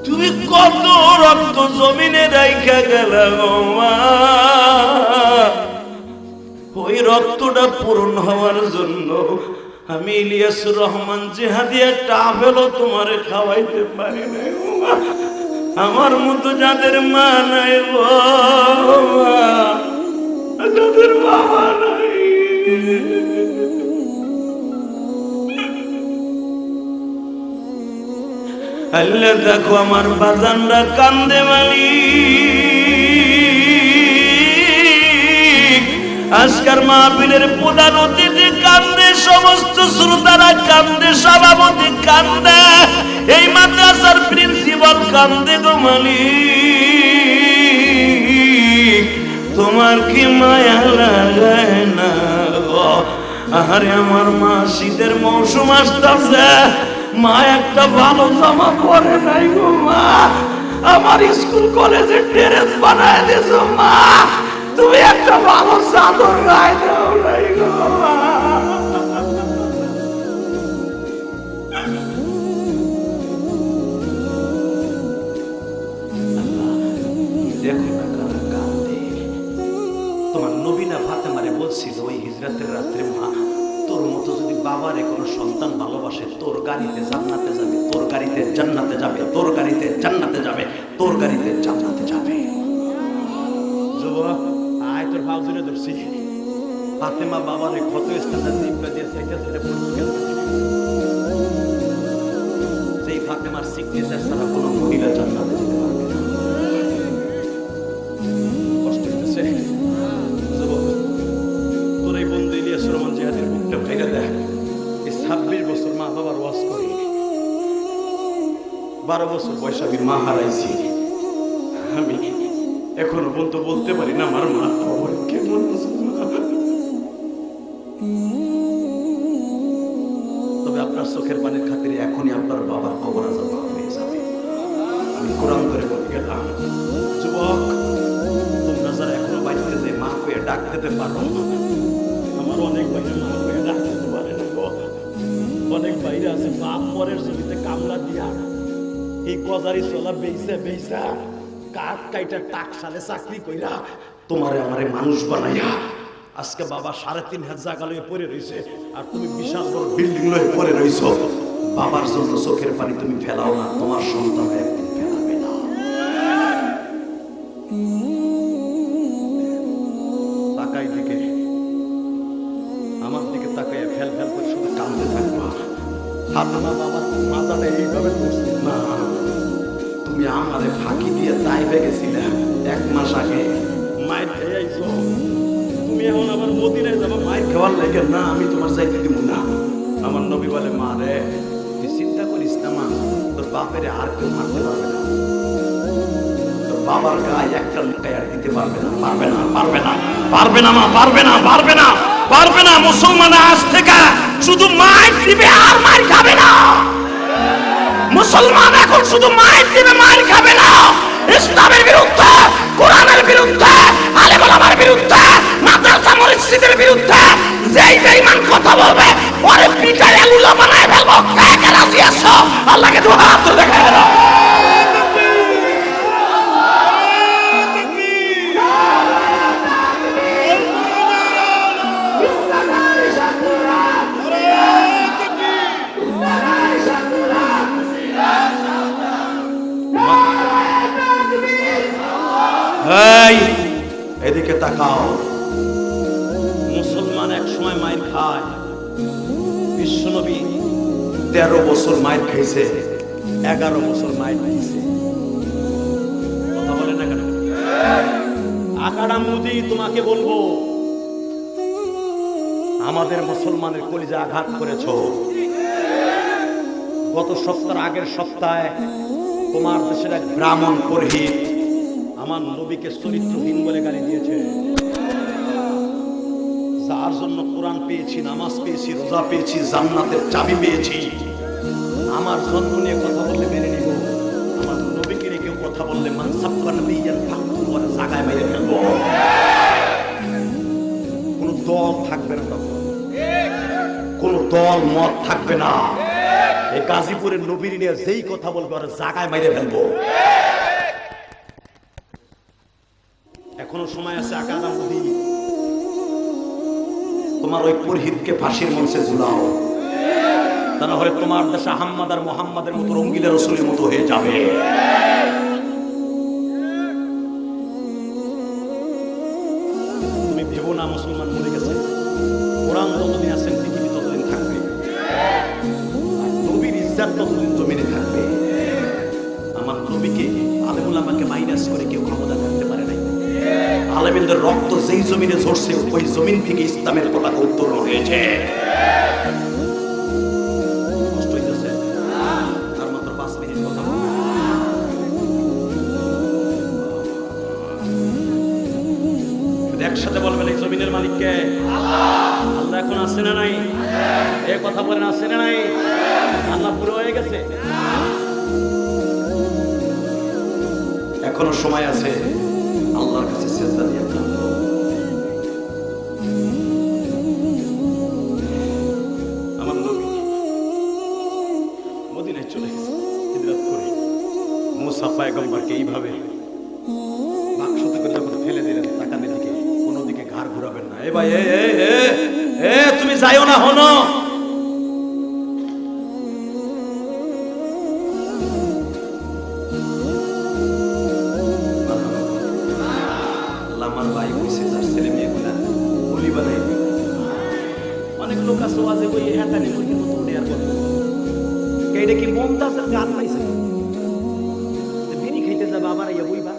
তুমি কত রক্ত জমিনে রাইখা গেলা গো মা। ওই রক্তটা পূরণ হওয়ার জন্য আমি ইলিয়াসুর রহমান জিহাদি একটা আপেলও তোমারে খাওয়াইতে পারি নাই গো মা। আমার মতো যাদের মা নাই গো মা, যাদের বাবা নাই, আল্লাহ দেখো আমার বাজানরা কান্দে মালিক। আজকের মাহফিলের প্রধান অতিথি কান্দে, সমস্ত শ্রোতারা কান্দে, সভাপতি কান্দে, এই মাদ্রাসার প্রিন্সিপাল কান্দে গো মালিক। তোমার কি মায়া লাগে না গো? আরে আমার মা শীতের মৌসুম আসতেছে, মা একটা ভালো জামা পরে নাই গো মা। আমার স্কুল কলেজে ড্রেস বানায় দিয়েছো মা, তুমি একটা ভালো চাদর গায়ে দাও নাই গো মা। দেখো না কারা কাঁদে। তোমার নবীনা ফাতেমারে বলছিল ওই হিজরাতের রাত্রে, মা তোর মতো যদি বাবারে কোনো সন্তান ভালোবাসে, তোর গাড়িতে জান্নাতে যাবে, তোর গাড়িতে জান্নাতে যাবে, তোর গাড়িতে জান্নাতে যাবে, তোর গাড়িতে জান্নাতে যাবে। যুবক আয় তোর ভাব জুড়ে ধরছি। ফাতেমা বাবারে কত স্থানের দিব্যা দিয়ে সাইকেল ছেড়ে পড়তে গেল। যেই ফাতেমার সিগনেচার ছাড়া কোনো মহিলা জান্নাতে যেতে পারবে না। কষ্ট হইতেছে যুবক, তোর এই বন্ধু ইলিয়াস রহমান জিহাদের বুকটা ভেঙে দেখ। এই 26 বছর মা বাবার ওয়াজ করি, 12 বছর বৈশাখীর মা হারাইছি। আমি এখনো পর্যন্ত বলতে পারি না আমার মা খবর কেমন আছে। তবে আপনার চোখের পানির খাতিরে এখনই আপনার বাবার খবর আজাব হয়ে যাবে। আমি কোরআন করে বলে গেলাম, যুবক তোমরা যারা এখনো বাড়িতে যে মা কয়ে ডাক দিতে পারো, আমার অনেক বাইরে মা কয়ে ডাক দিতে পারে না গো। অনেক বাইরে আছে বাপ পরের জমিতে কামলা দিয়া এই গজারি চলা বেইসা বেইসা কাঠ কাইটা টাকশালে চাকরি কইরা তোমারে আমারে মানুষ বানাইয়া আজকে বাবা 3.5 জায়গা লয়ে পড়ে রইছে, আর তুমি বিশাল বড় বিল্ডিং লয়ে পড়ে রইছো। বাবার জন্য চোখের পানি তুমি ফেলাও না, তোমার সন্তান একদিন ফেলাবে না। তাকাই দিকে আমার দিকে তাকাইয়া ফেল ফেল করে শুধু কাঁদতে থাকবা। ফাতেমা বাবার মাথাটা এইভাবে করছে না, তুমি আমারে ফাঁকি দিয়ে তাইফে গেছিলে 1 মাস আগে, মায়ের খেয়ে আইছো। তুমি এখন আবার মদিনায় যাবো মায়ের খাওয়ার লাগে না, আমি তোমার চাইতে দিব না। আমার নবী বলে, মা রে তুই চিন্তা করিস না মা, তোর বাপেরে আর কেউ মারতে পারবে না, তোর বাবার গায়ে একটা লুকায় আর দিতে পারবে না, পারবে না, পারবে না, পারবে না মা, পারবে না, পারবে না, পারবে না। মুসলমান আজ থেকে শুধু মায়ের দিবে আর মার খাবে না। মুসলমান এখন শুধু মায়ের দিবে, মায়ের খাবে না। ইসলামের বিরুদ্ধে, কোরআনের বিরুদ্ধে, আলেম ওলামার বিরুদ্ধে, মাদ্রাসা মসজিদের বিরুদ্ধে যেই বেঈমান কথা বলবে ওরে পিটায় আলুলা বানায় ফেলবো। কে রাজি আছো? আল্লাহকে দুই হাত তুলে দেখায় দাও। এদিকে তাকাও। মুসলমান এক সময় মায়ের খায়, বিশ্বনবী 13 বছর মায়ের খাইছে, 11 বছর মায়ের খাইছে। কথা বলে না কেন? আকাড়া মুদি তোমাকে বলবো, আমাদের মুসলমানের কলিজা আঘাত করেছ। গত সপ্তাহের আগের সপ্তাহে তোমার দেশের এক ব্রাহ্মণ পুরোহিত আমার নবীকে চরিত্রহীন বলে গালি দিয়েছে। যার জন্য কোরআন পেয়েছি, নামাজ পেয়েছি, রোজা পেয়েছি, জান্নাতের চাবি পেয়েছি, আমার জন্ম নিয়ে কথা বললে মেনে নিব, আমার নবীকে নিয়ে কেউ কথা বললে মানসাব্বা নবিয়ান ফাকতু করে জায়গায় মেরে ফেলব। কোন দল থাকবে না, কোন দল মত থাকবে না। এই গাজীপুরের নবীর নিয়ে যেই কথা বলবে ওরা জায়গায় মেরে ফেলবো। এখনো সময় আছে। আকাদা মোদি, তোমার ওই পুরোহিতকে ফাঁসির মঞ্চে ঝুলাও, তা না হলে তোমার দেশে আহম্মদ আর মোহাম্মদের মতো রঙ্গিলা রসুলের মতো হয়ে যাবে। তুমি ভেবো না মুসলমান মরে গেছে। কোরআন যতদিন আছেন পৃথিবী ততদিন থাকবে, আর নবীর ইজ্জত ততদিন জমিনে থাকবে। আমার নবীকে আলেমুল আমাকে মাইনাস করে কেউ ক্ষমতা করতে পারে নাই। আলেমিনদের রক্ত যেই জমিনে ঝরছে ওই জমিন থেকে ইসলামের পতাকা উত্তোলন হয়েছে। কষ্ট হইতেছে? আর মাত্র 5 মিনিট কথা বলবো। একসাথে বলবেন এই জমিনের মালিককে আল্লাহ। এখন আছে না নাই? এ কথা বলেন, আছে না নাই? আল্লাহ পুরো হয়ে গেছে। এখনো সময় আছে, আল্লাহর কাছে সিজদা দিয়ে কাঁদো। আমার নবী মদিনায় চলে গেছে হিজরত করে। মুসা পয়গম্বরকে এইভাবে বাক্সতে করে যখন ফেলে দিলেন, তাকানের দিকে কোনো দিকে ঘাড় ঘুরাবেন না। এ ভাই, এ তুমি যাইও না, হনো আমার ভাই কইছে তার ছেলে মেয়েগুলা বলি বানাই। অনেক লোক আছে ওয়াজে কই হেতানি মুরগির মতো উড়ে আর বলে এইটা কি মমতাজের গান পাইছে, বিড়ি খাইতে যাবে আবার ইয়া বইবা।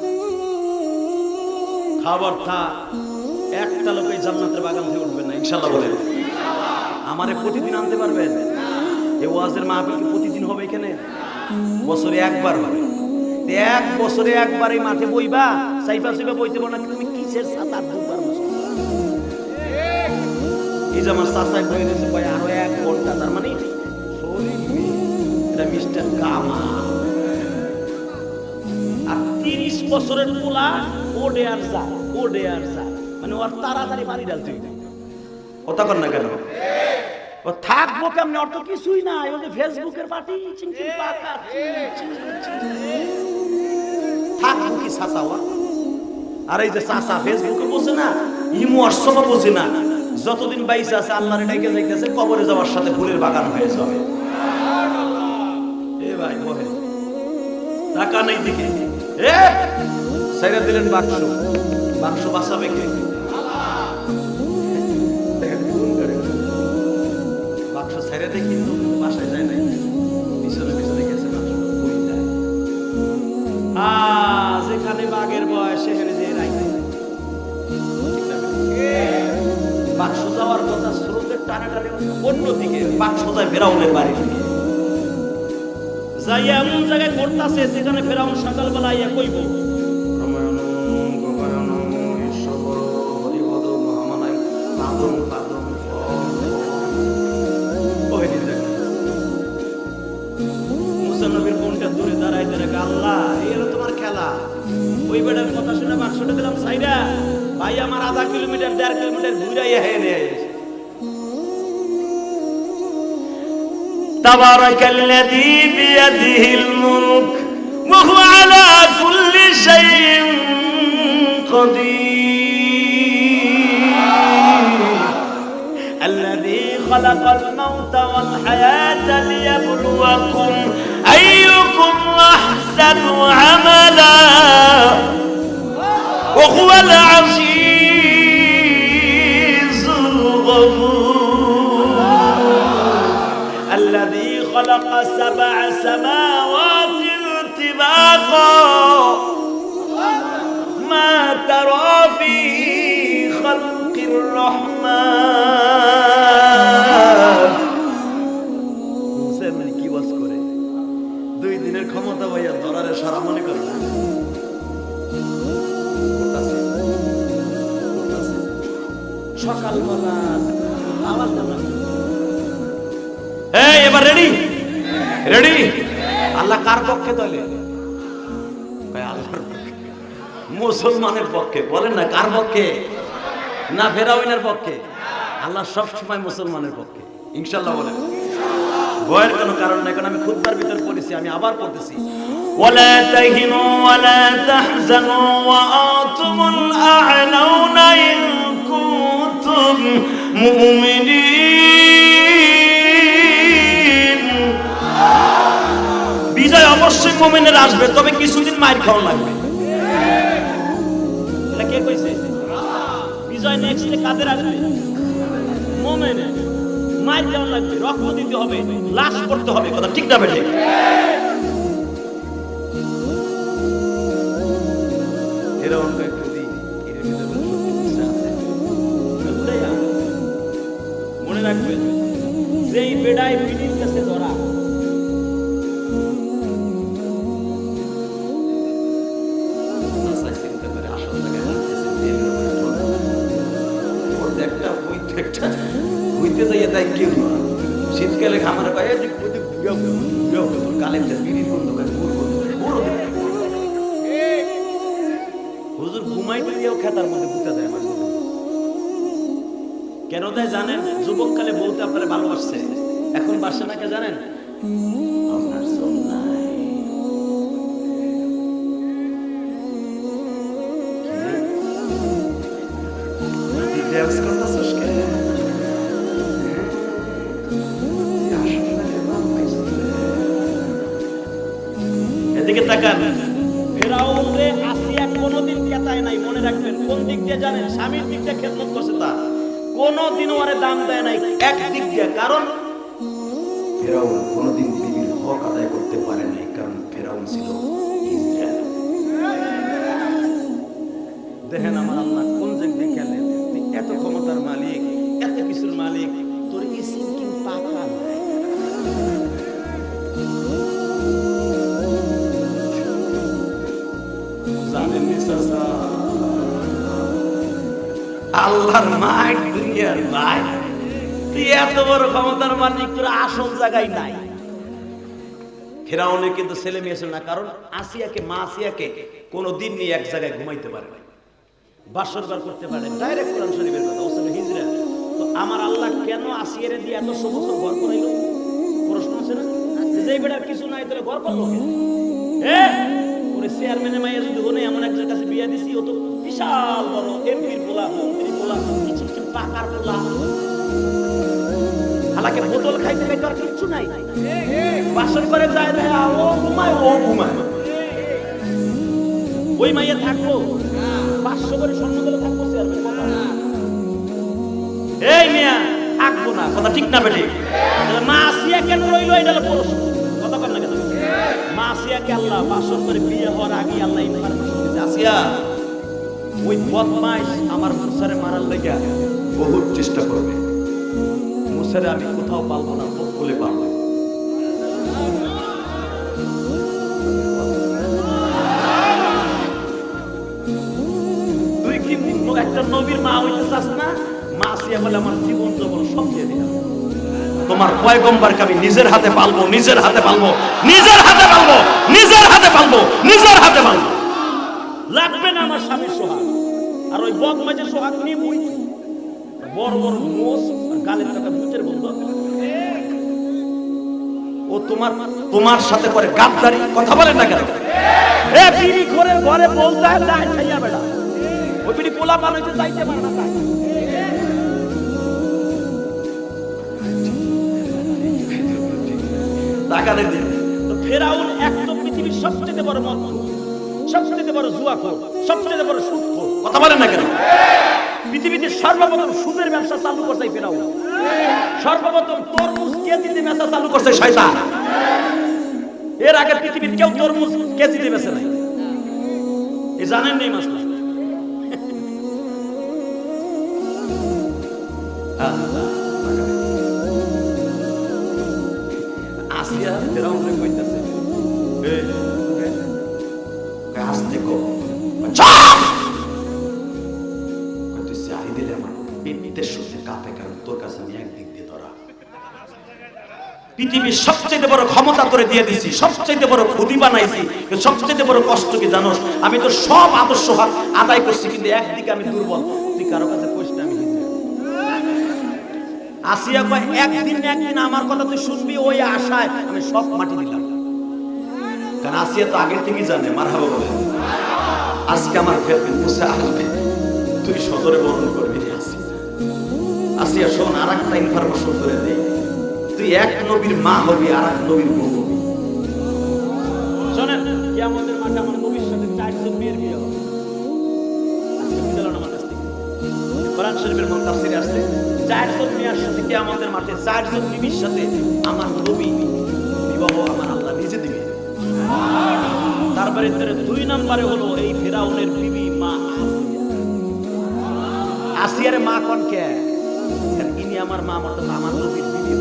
খাবার থা একটা লোক এই জান্নাতের বাগান থেকে উঠবেন না ইনশাআল্লাহ। বলেন আমারে প্রতিদিন আনতে পারবেন? এই ওয়াজের মাহফিল কি প্রতিদিন হবে এখানে? বছরে একবার হবে। 1 বছরে একবার এই মাঠে বইবা, সাইবা সাইবা বইতে পারো না। তুমি কিসের সাতার দুবার এই যে আমার চাচাই বই দিয়েছে ভাই আরো 1 ঘন্টা, তার মানে এটা মিস্টার কামা। আর 30 বছরের পোলা ওডে আর যা, ওডে আর যা, মানে ওর তাড়াতাড়ি বাড়ি ডালতে কথা কর না কেন? ও থাকবো কেমনে? ওর তো কিছুই নাই। ওই যে ফেসবুকের পার্টি চিংচিং পাকা থাকবো কি চাচাওয়া? আর এই যে চাচা ফেসবুকে বসে না, ইমো হোয়াটসঅ্যাপে বসে না, যতদিন বাইসে আছে আল্লাহর ডাইকে যাইতেছে কবরে যাওয়ার সাথে ফুলের বাগান হয়ে যাবে। এ ভাই বহে টাকা নেই দিকে এ ছেড়ে দিলেন বাক্স, বাক্স বাঁচাবে কে? বাক্স ছেড়ে দেয় কিন্তু বাসায় যায় নাই, পিছনে পিছনে গেছে বাক্স কই যায়। যেখানে বাঘের বয়স সেখানে যে রাইতে বাক্স যাওয়ার কথা স্রোতের টানাটানি অন্যদিকে, বাক্স যায় ফেরাউনের বাড়ি থেকে যাই এমন জায়গায় করতেছে যেখানে ফেরাউন সকালবেলা ইয়া কইব মুসানবীর কোনটা দূরে দাঁড়াই দাঁড়ায় আল্লাহ এই হলো তোমার খেলা। ওই বেটার কথা শুনে বাক্সটা দিলাম সাইডা, ভাই আমার 0.5 কিলোমিটার 1.5 কিলোমিটার ঘুরাইয়া হেনে তাবারাকাল্লাযী বিয়াদিহিল মুলক ওয়া হুয়া আলা কুল্লি শাইইন কাদির আল্লাযী খালাকাল মাউতা ওয়াল হায়াতা লিয়াবলুয়াকুম আইয়ুকুম আহসানু আমালা ওয়া হুয়াল আজিজুল গফুর। خلق سبع سماوات طباقا ما ترى في خلق الرحمن মুসা কি ওয়াজ করে 2 দিনের ক্ষমতা ভাইয়া ধরারে সারা মনে করে না সকালবেলা আওয়াজ দেন এই এবার রেডি রেডি আল্লাহ কার পক্ষে দলে কয় আল্লাহর পক্ষে মুসলমানের পক্ষে বলেন না কার পক্ষে না ফেরাউনের পক্ষে আল্লাহ সব সময় মুসলমানের পক্ষে ইনশাআল্লাহ বলেন ভয়ের কোনো কারণ নাই কারণ আমি খুতবার ভিতর পড়েছি আমি আবার পড়তেছি ওয়ালা তাহিনু ওয়ালা তাহজানু ওয়া আনতুমুল আ'লাউনা ইন কুনতুম মুমিনিন বিজয় অবশ্যই মুমিনের আসবে তবে কিছুদিন মার খাওয়া লাগবে এটা কে কইছে বিজয় নেক্সটে কাদের আসবে মুমিনের মার খাওয়া লাগবে রক্ত দিতে হবে লাশ করতে হবে কথা ঠিক না বেঠিক এরা অন্য একটু দিই এর ভিতরে সত্যি আছে মনে রাখবেন যেই বেড়ায় বিড়ির কাছে ধরা শীতকালে খামারে পাই কালে বিড়ির বন্ধ হুজুর ঘুমাইতে দিয়েও খেতার মধ্যে বুঝতে দেয় আমার কেন দেয় জানেন যুবককালে বলতে আপনারা ভালোবাসছে এখন বাসে না কে জানেন আপনার এদিকে তাকান ফেরাউন রে আসিয়া কোনদিন কেতায় নাই মনে রাখবেন কোন দিক দিয়ে জানেন স্বামীর দিক দিয়ে খেদমত করছে তা কোনদিন ওরে দাম দেয় নাই এক দিক দিয়ে কারণ ফেরাউন কোনদিন বিবির হক আদায় করতে পারে নাই কারণ ফেরাউন ছিল ইসরায়েল দেখেন আমার আল্লাহ কোন দিক দিয়ে খেলে এত ক্ষমতার মালিক এত কিছুর মালিক তোর ইসিন কিন পাকা নাই আল্লাহর মাইক দুনিয়ার ভাই তুই এত বড় ক্ষমতার মালিক তোর আসল জায়গায় নাই ফেরাউনের কিন্তু ছেলে মেয়ে ছিল না কারণ আসিয়াকে মা আসিয়াকে কোনোদিন নিয়ে এক জায়গায় ঘুমাইতে পারে না বাসরবার করতে পারে ডাইরেক্ট কোরআন শরীফের কথা ওসব হিজরা তো আমার আল্লাহ কেন আসিয়ারে দিয়ে এত সবুজ ঘর করাইলো প্রশ্ন আছে না যে বেটার কিছু নাই তাহলে ঘর করলো চেয়ারম্যানের মাইয়া যদি হনে এমন একজনের কাছে বিয়া দিছি ও তো বিশাল বড় এমপির পোলা মন্ত্রীর পোলা পাকার পোলা হালাকে বোতল খাইতে খাইতে আর কিচ্ছু নাই বাসন করে যায় ও ঘুমায় ওই মাইয়া থাকবো 500 করে স্বর্ণ দিলে থাকবো চেয়ারম্যান এই মিয়া থাকবো না কথা ঠিক না বেঠিক মা আসিয়া কেন রইলো এটা হলো প্রশ্ন কথা কর না কেন মা আসিয়াকে আল্লাহ বাসন করে বিয়ে হওয়ার আগে আল্লাহ ইনফরমেশন দিয়েছে আসিয়া ওই বদমাইশ আমার মুসারে মারার লাগা বহুত চেষ্টা করবে মুসারে আমি কোথাও পালবো না বলে পারবো তুই কি একটা নবীর মা হইতে চাস না মা আসিয়া বলে আমার জীবন জবন সব দিয়ে দিলাম তোমার পয়গম্বরকে আমি নিজের হাতে পালবো নিজের হাতে পালবো নিজের হাতে পালবো নিজের হাতে পালবো নিজের হাতে পালবো লাগবে না আমার স্বামীর সোহাগ আর ওই বদমাইশের সোহাগ নিয়ে বই বড় বড় মোষ আর গালের টাকা ভূতের বন্ধু ও তোমার সাথে করে গাদ্দারি কথা বলেন না কেন এ বিড়ি করে ঘরে বলতে হয় না খাইয়া বেড়া ওই বিড়ি পোলা পার হইতে যাইতে পারে না তাই টাকাদের দিন তো ফেরাউন এক তো পৃথিবীর সবচেয়ে বড় মদখোর সবচেয়ে বড় জুয়াখোর সবচেয়ে বড় সুদখোর কথা বলেন না কেন পৃথিবীতে সর্বপ্রথম সুদের ব্যবসা চালু করছে ফেরাউন সর্বপ্রথম তরমুজ কেজিতে বেচা চালু করছে শয়তান। এর আগে পৃথিবীর কেউ তরমুজ কেজিতে বেচে নাই, এই জানেন নেই মাসলা। আসিয়া ফেরাউনে কইতাছে, আসতে কো তুই চাই দিলে আমার পেটের সত্যি কাঁপে, কারণ তোর কাছে আমি একদিক দিয়ে ধরা। পৃথিবীর সবচেয়ে বড় ক্ষমতা করে দিয়ে দিছি, সবচেয়ে বড় খুদি বানাইছি, সবচেয়ে বড় কষ্ট কি জানোস? আমি তো সব আদর্শ আদায় করছি, কিন্তু একদিকে আমি দুর্বল। তুই কারো কাছে কইস না আমি হিজড়া। আসিয়া কয় একদিন না একদিন আমার কথা তুই শুনবি, ওই আশায় আমি সব মাটি দিলাম। কারণ আসিয়া তো আগের থেকেই জানে, মারহাবা বলে আজকে আমার ফেরবেন বসে আসবে, তুই সদরে বরণ করবি। আসিয়া শোন, আর একটা ইনফরমেশন করে দেই, তুই এক নবীর মা হবি, আর এক নবীর বউ হবি। শোনেন, কিয়ামতের মাঠে আমার নবীর সাথে 4জন মেয়ের বিয়ে হবে। আজকে বুঝালো না আমার কাছ থেকে, কোরআন শরীফের মধ্যে তাফসীরে আসছে 4জন মেয়ের সাথে কিয়ামতের মাঠে 4জন বিবির সাথে আমার নবী বিবাহ আমার আল্লাহ নিজে দিবে। তারপরে 2 নম্বরে হলো এই ফেরাউনের বিবি মা আসিয়ার মা কোন কে? ইনি আমার মা, মতলব আমার নবীর বিবি।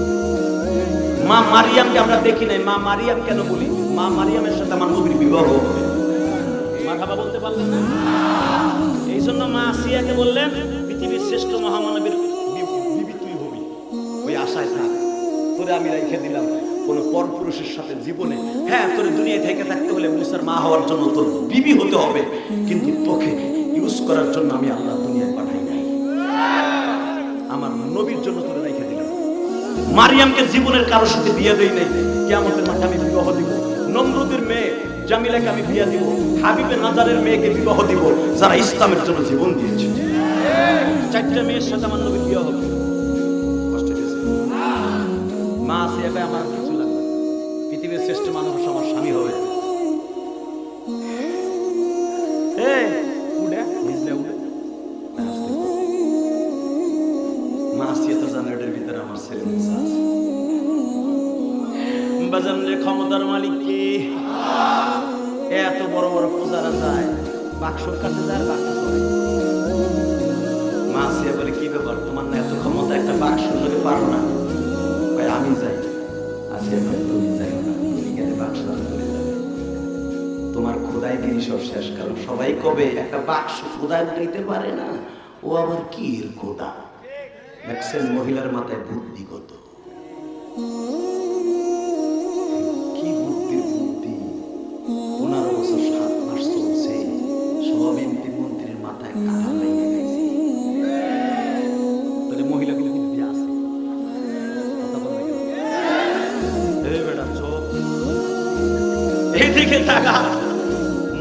মা মারিয়ামকে আমরা দেখি নাই, মা মারিয়াম কেন বলি? মা মারিয়ামের সাথে আমার নবীর বিবাহ হবে। মারহাবা বলতে পারলেন না? এই জন্য মা আসিয়াকে বললেন পৃথিবীর শ্রেষ্ঠ মহামানবীর বিবি তুই হবি, ওই আশায় থাক, তোরে আমি রেখে দিলাম কোন পরপুরুষের সাথে জীবনে। হ্যাঁ, তোর দুনিয়ায় থেকে থাকতে হলে মুসার মা হওয়ার জন্য তোর বিবি হতে হবে, কিন্তু তোকে ইউজ করার জন্য আমি আল্লাহ দুনিয়ায় পাঠাই নাই, আমার নবীর জন্য তোরে রেখে দিলাম। মারিয়ামকে জীবনের কারোর সাথে বিয়ে দেই নাই, কিয়ামতের মাঠে আমি বিবাহ দিব। নমরুদের মেয়ে জামিলাকে আমি বিয়ে দিব, হাবিবে নাজারের মেয়েকে বিবাহ দিব, যারা ইসলামের জন্য জীবন দিয়েছে। 4টা মেয়ের সাথে আমার নবীর বিয়ে হবে। কষ্ট হয়েছে? মা আসিয়া কয় আমার কিছু লাগবে, পৃথিবীর শ্রেষ্ঠ মানুষ আমার স্বামী হবে। মা আসিয়া তো জানে এটার ভিতরে আমার ছেলে মুসা আছে। বাজানের ক্ষমতার মালিক কে? এত বড় বড় পূজারা যায়, বাক্সর কাছে যায়, বাক্স করে। মা আসিয়া বলে কি ব্যাপার, তোমার না এত ক্ষমতা, একটা বাক্স ধরে পারো না? আমি যাই। আসিয়া বলে তুমি যাইও না, তুমি গেলে বাক্স ধরে যাবে, তোমার খোদাই গিরি সব শেষ। কারণ সবাই কবে একটা বাক্স খোদায় উঠাইতে পারে না, ও আবার কি এর খোদা। দেখছেন মহিলার মাথায় বুদ্ধি কত, কি বুদ্ধির বুদ্ধি। 15 বছর 7 মাস চলছে, সব এমপি মন্ত্রীর মাথায় কাঁটা লেগে গেছে। তাহলে মহিলাগুলো বুদ্ধি আছে, কথা বলে গেল। এই বেটা চোখ এইদিকে টাকা।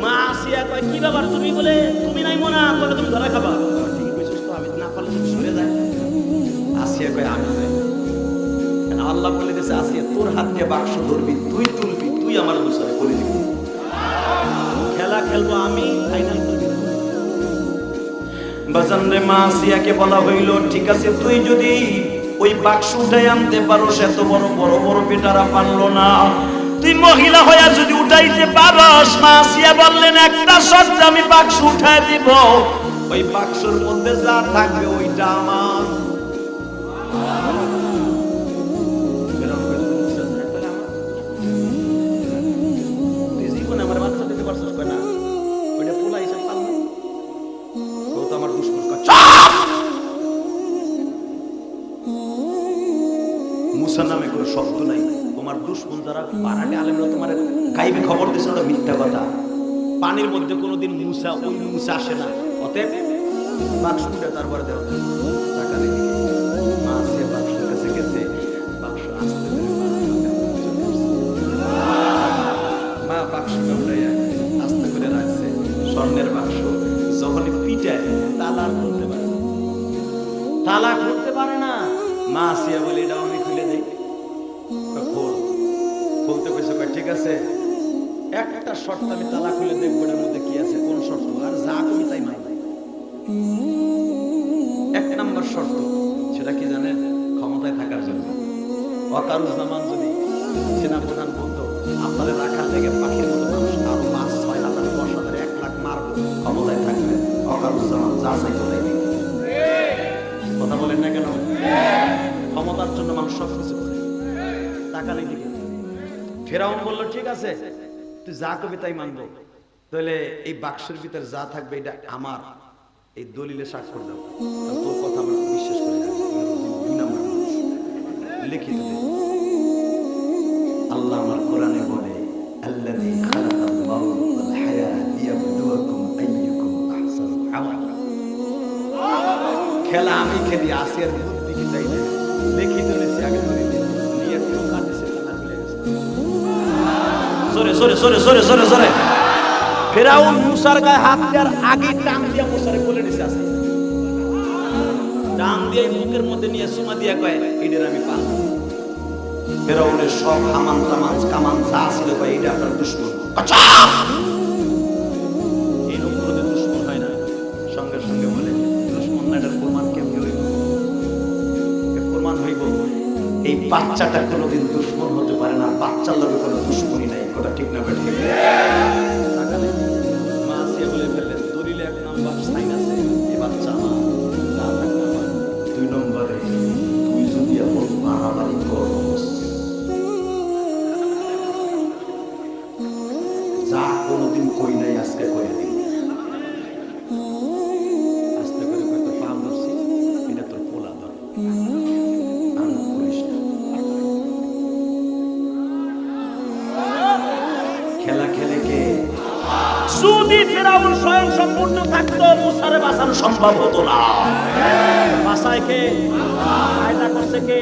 মা আসিয়া কয় কি ব্যাপার, তুমি বলে তুমি নাই মনা, বলে তুমি ধরা খাবা। ঠিক কইছিস তো, আমি না পারলে তুমি সরে যায়। আসিয়া কয় আমি যাই। আল্লাহ বলে দিয়েছে আসিয়া তোর হাত দিয়ে বাক্স ধরবি, তুই তুলবি, তুই আমার মুসারে করে দিবি, খেলা খেলবো আমি, ফাইনাল করবি। বাজান রে, মা আসিয়াকে বলা হইল ঠিক আছে, তুই যদি ওই বাক্স উঠাই আনতে পারো, সে তো বড় বড় বড় বেটারা পারলো না, তুই মহিলা হইয়া যদি উঠাইতে পারস। মা আসিয়া বললেন একটা শর্তে আমি বাক্স উঠাই দিব, ওই বাক্সের মধ্যে যা থাকবে ওইটা আমার। আমার বাচ্চা দিতে পারছিস না, ওইটা পোলা হিসাব পারল, ও তো আমার দুশ্মন। মুসা নামে কোনো শব্দ নাই, তোমার দুশ্মন যারা পাড়াটে আলেমরা তোমার গাইবে খবর দিয়েছে, ওটা মিথ্যা কথা। পানির মধ্যে কোনোদিন মুসা ওই মুসা আসে না, অতএব বাক্স উঠে তারপরে দেওয়া টাকা রেখে মা আসিয়া বাক্সের কাছে গেছে, বাক্স আসতে মা বাক্সটা উঠাইয়া আস্তে করে রাখছে, স্বর্ণের বাক্স। যখনই পিটায় তালা খুলতে পারে, তালা খুলতে পারে না। মা আসিয়া বলে এটা আমি খুলে দেই, খুলতে কইছে, ঠিক আছে একটা শর্ত আমি তালা খুলে দেখবো এর মধ্যে কি আছে। কোন শর্ত? আর যা কবি তাই মাই। 1 নম্বর শর্ত, সেটা কি জানেন? ক্ষমতায় থাকার জন্য। ওয়াকারুজ্জামান যদি সেনাপ্রধান বলতো আপনাদের রাখার জায়গায় পাখির মতো মানুষ আরো 5-6,000 10,000 1 লাখ মারবো, ক্ষমতায় থাকবে, ওয়াকারুজ্জামান যা চাইতো তাই দিত। কথা বলেন না কেন? ক্ষমতার জন্য মানুষ সব কিছু করে, টাকা নেই দিকে। ফেরাউন বলল ঠিক আছে তুই যা কবি তাই মানবো, তাহলে এই বাক্সের ভিতরে যা থাকবে এটা আমার, এই দলিলে স্বাক্ষর দাও, তোর কথা আমরা বিশ্বাস করি না, 2 নম্বর মানুষ লিখিত দে। আল্লাহ আমার কোরআনে বলে আল্লাযী খালাকাল মাউত ওয়াল হায়াত লিয়াবলুয়াকুম আইয়ুকুম আহসানু আমালা। খেলা আমি খেলি, আসিয়ার বুদ্ধি কি তাই না? লিখিত দিয়েছি আগে ধরে নিয়ে একটু কাটিছে, খেলা ভুলে গেছে। জোরে জোরে জোরে জোরে জোরে জোরে ফেরাউন মুসার গায়ে হাত দেওয়ার আগে টান দিয়ে মুসারে বলে দিছে, আছে টান দিয়ে মুখের মধ্যে নিয়ে সুমা দিয়ে কয় এটার আমি পাল। ফেরাউনের সব হামান তামান কামান যা ছিল কয় এটা আপনার দুশমন। আচ্ছা এরকম করে দুশমন হয় না, সঙ্গে সঙ্গে বলে দুশমন না, এটার প্রমাণ কেমনি হইব? প্রমাণ হইব এই বাচ্চাটা কোনোদিন দুশমন হতে পারে না, বাচ্চার লগে কোনো দুশমনই নাই। কথা ঠিক না বেঠিক? মা আসিয়া বলে ফেললেন দলিলে 1 নাম্বার সাইন আছে, এই বাচ্চা আমার, না থাকবে আমার। 2 নম্বরে তুই যদি এমন মারামারি করস যা কোনোদিন কই নাই আজকে কই দিই। আস্তে করে কয়েকটা পা ধরছি, এটা তোর পোলা ধর, আমি করিস না। খেলা খেলে কে? যদি ফেরাউন স্বয়ং সম্পূর্ণ থাকতো মুসারে বাঁচানো সম্ভব হতো না। বাঁচায় কে? কায়দা করছে কে?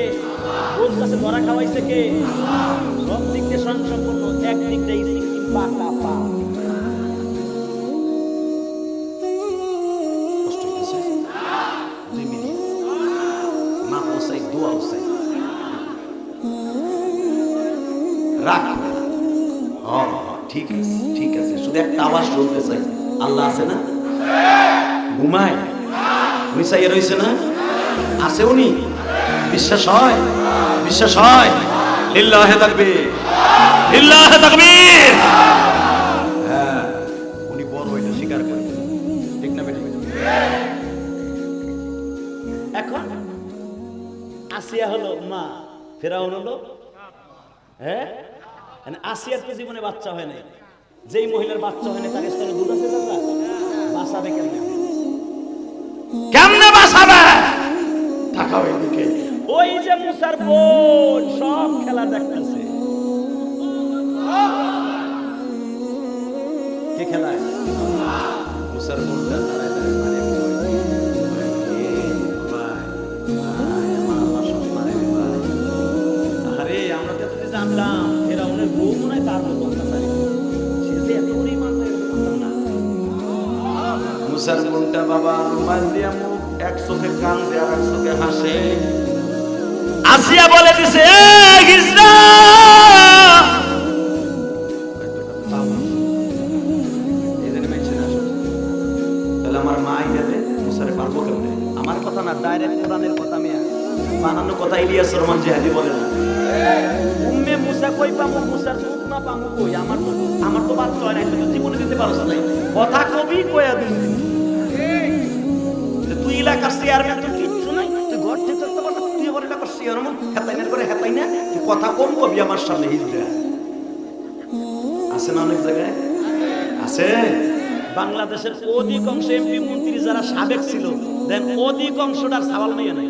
কোন কাছে ধরা খাওয়াইছে কে? সব দিক দিয়ে স্বয়ং সম্পূর্ণ, এক দিক দিয়ে সিকিম পাকা পা। কষ্ট হইতেছে 2 মিনিট, মা ওসাই দোয়া ওসাই রাখ। ঠিক আছে ঠিক আছে, শুধু একটা আওয়াজ শুনতে চাই। আল্লাহ আছে না? ঘুমায় উনি চাইয়ে রয়েছে না? আছে উনি? বিশ্বাস হয়? বিশ্বাস হয়? লিল্লাহে তাকবীর, লিল্লাহে তাকবীর। হ্যাঁ উনি বড় হইলে স্বীকার করে, ঠিক না বেটি? এখন আসিয়া হলো মা, ফেরাউন হলো, হ্যাঁ আসিয়ার তো জীবনে বাচ্চা হয় নাই। যেই মহিলার বাচ্চা হয় না তার স্তনে দুধ আছে, চাচা বাঁচাবে কেমনে? কেমনে বাঁচাবে? টাকা ওইদিকে, ওই যে মুসার বোন সব খেলা দেখতেছে। কে খেলায়? মুসার বোনটা দাঁড়ায় দাঁড়ায় মানে আরে আমরা তো জানলাম ফেরাউনের বউ মনে হয় তার মতো অত্যাচারী, সে যে এতই মানতে না। মুসার বোনটা বাবা রুমাল দিয়া মুখ, এক চোখে কান দিয়ে আর এক চোখে হাসে। আসিয়া বলে দিছে হিজড়া, তাহলে আমার মা আইনাতে মুসারে পারবো কেমনে? আমার কথা না, ডাইরেক্ট কোরআনের কথা, আমি বানানো কথা। ইলিয়াস রহমান জিহাদি বলে না উম্মে মুসা কই পামু, মুসার দুধ না পামু কই? আমার তো বাচ্চা হয় না, তুই জীবনে দিতে পারছ না, কথা কবি কইয়া দিন। তুই এলাকার চেয়ারম্যান, তোর কিচ্ছু নাই, তুই ঘর থেকে করতে পারছ, তুই আমার এলাকার চেয়ারম্যান, হেতাইনের করে হেতাই না, তুই কথা কম কবি আমার সামনে। হিজড়া আছে না অনেক জায়গায় আছে। বাংলাদেশের অধিকাংশ এমপি মন্ত্রী যারা সাবেক ছিল, দেন অধিকাংশটার সওয়াল নিয়ে নাই।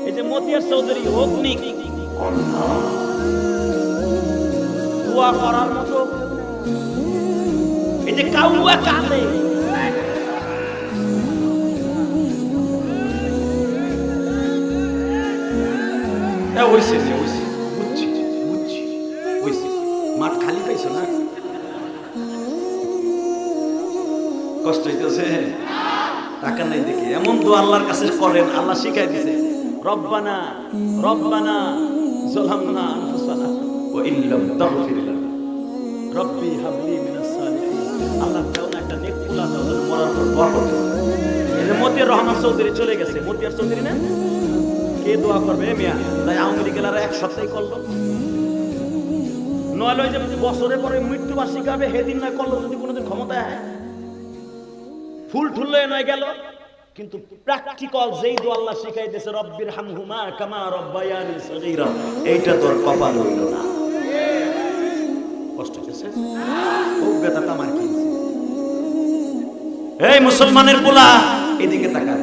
এই যে মতিয়ার চৌধুরী অগ্নি দোয়া করার মতো, এই যে কাউয়া কাঁদে, মাঠ খালি পাইছো না? কষ্ট হইতেছে, টাকা নাই দেখে এমন দোয়া আল্লাহর কাছে করেন। আল্লাহ শিখাই দিছে রব্বানা রব্বানা যালামনা আনফুসানা ওয়া ইন লাম তাগফির লানা রব্বি হাবলি মিনাস সালিহিন। আল্লাহ দাও না একটা নেক ফুলা দাও, মরার পর দোয়া করতে। এই যে মতিয়ার রহমান চৌধুরী চলে গেছে, মতিয়ার চৌধুরী না কে? কে দোয়া করবে মিয়া? তাই আওয়ামী লীগের এক সপ্তাহে করলো, নইলে ওই যে বছরে পরে মৃত্যুবার্ষিকী হবে সেদিন নয় করলো, যদি কোনোদিন ক্ষমতায় হয় ফুল ঠুললে নয় গেল। কিন্তু প্র্যাকটিক্যাল যেই দোয়া আল্লাহ শিখাইতেছে, রব্বির হামহুমা কামা রব্বায়ানি সগীরা, এইটা তোর কপাল হইল না। কষ্ট হচ্ছে অজ্ঞতাটা আমার কি? এই মুসলমানের পোলা এদিকে তাকান।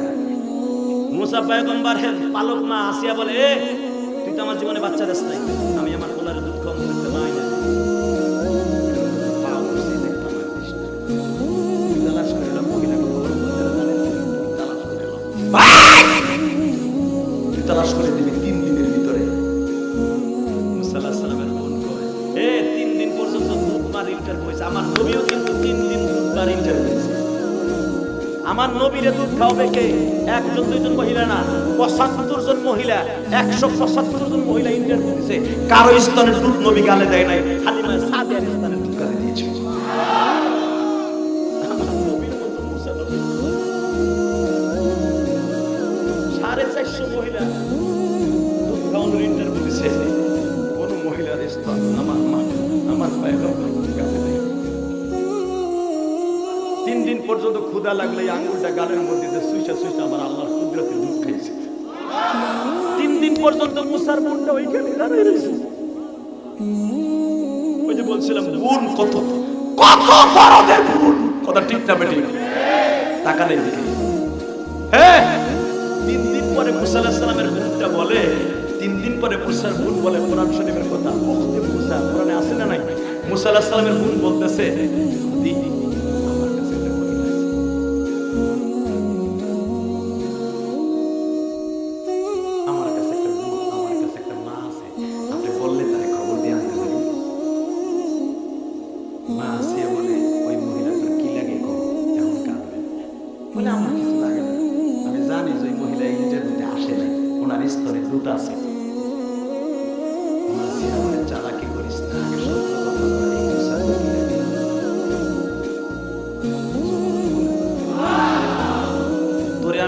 মুসা পয়গম্বরের পালক মা আসিয়া বলে, তুই তো আমার জীবনে বাচ্চা দেশ নাই, আমি আমার পোলার দুধ কম করতে পারি না। তালাশ করে দিবি 3 দিনের ভিতরে। মুসা আলাইহিস সালামের বোন কয়, 3 দিন পর্যন্ত দুধ মার ইন্টারভিউ হয়েছে। আমার নবীও কিন্তু 3 দিন দুধ মার ইন্টারভিউ হয়েছে। আমার নবীরে দুধ খাওয়াবে কে? 1 জন 2 জন মহিলা না, 75 জন মহিলা, 175 জন মহিলা ইন্টারভিউ দিয়েছে। কারো স্তনের দুধ নবী গালে দেয় নাই, হালিমা সাদিয়ার স্তনের দুধ গালে দিয়েছে। আমার নবীর মতো মুসা নবী 450 মহিলা দুধ খাওয়ানোর ইন্টারভিউ দিয়েছে, কোন মহিলার স্তন আমার পয়গম্বর গালে দেয়। 3 দিন পর্যন্ত ক্ষুধা লাগলে এই আঙ্গুলটা গালের মধ্যে দিয়ে সুইসা সুইসা আমার আল্লাহর কুদরতে দুধ খাইছে। 3 দিন পর্যন্ত মুসার বোনটা ওইখানে দাঁড়িয়ে রয়েছে। ওই যে বলছিলাম বোন কত কত বড়দের বোন, কথা ঠিক না বেটি? টাকা নেই দিকে। 3 দিন পরে মুসা আলাইহিস সালামের বোনটা বলে, 3 দিন পরে মুসার বোন বলে, কোরআন শরীফের কথা, মুসা কোরআনে আছে না নাই? মুসা আলাইহিস সালামের বোন বলতেছে,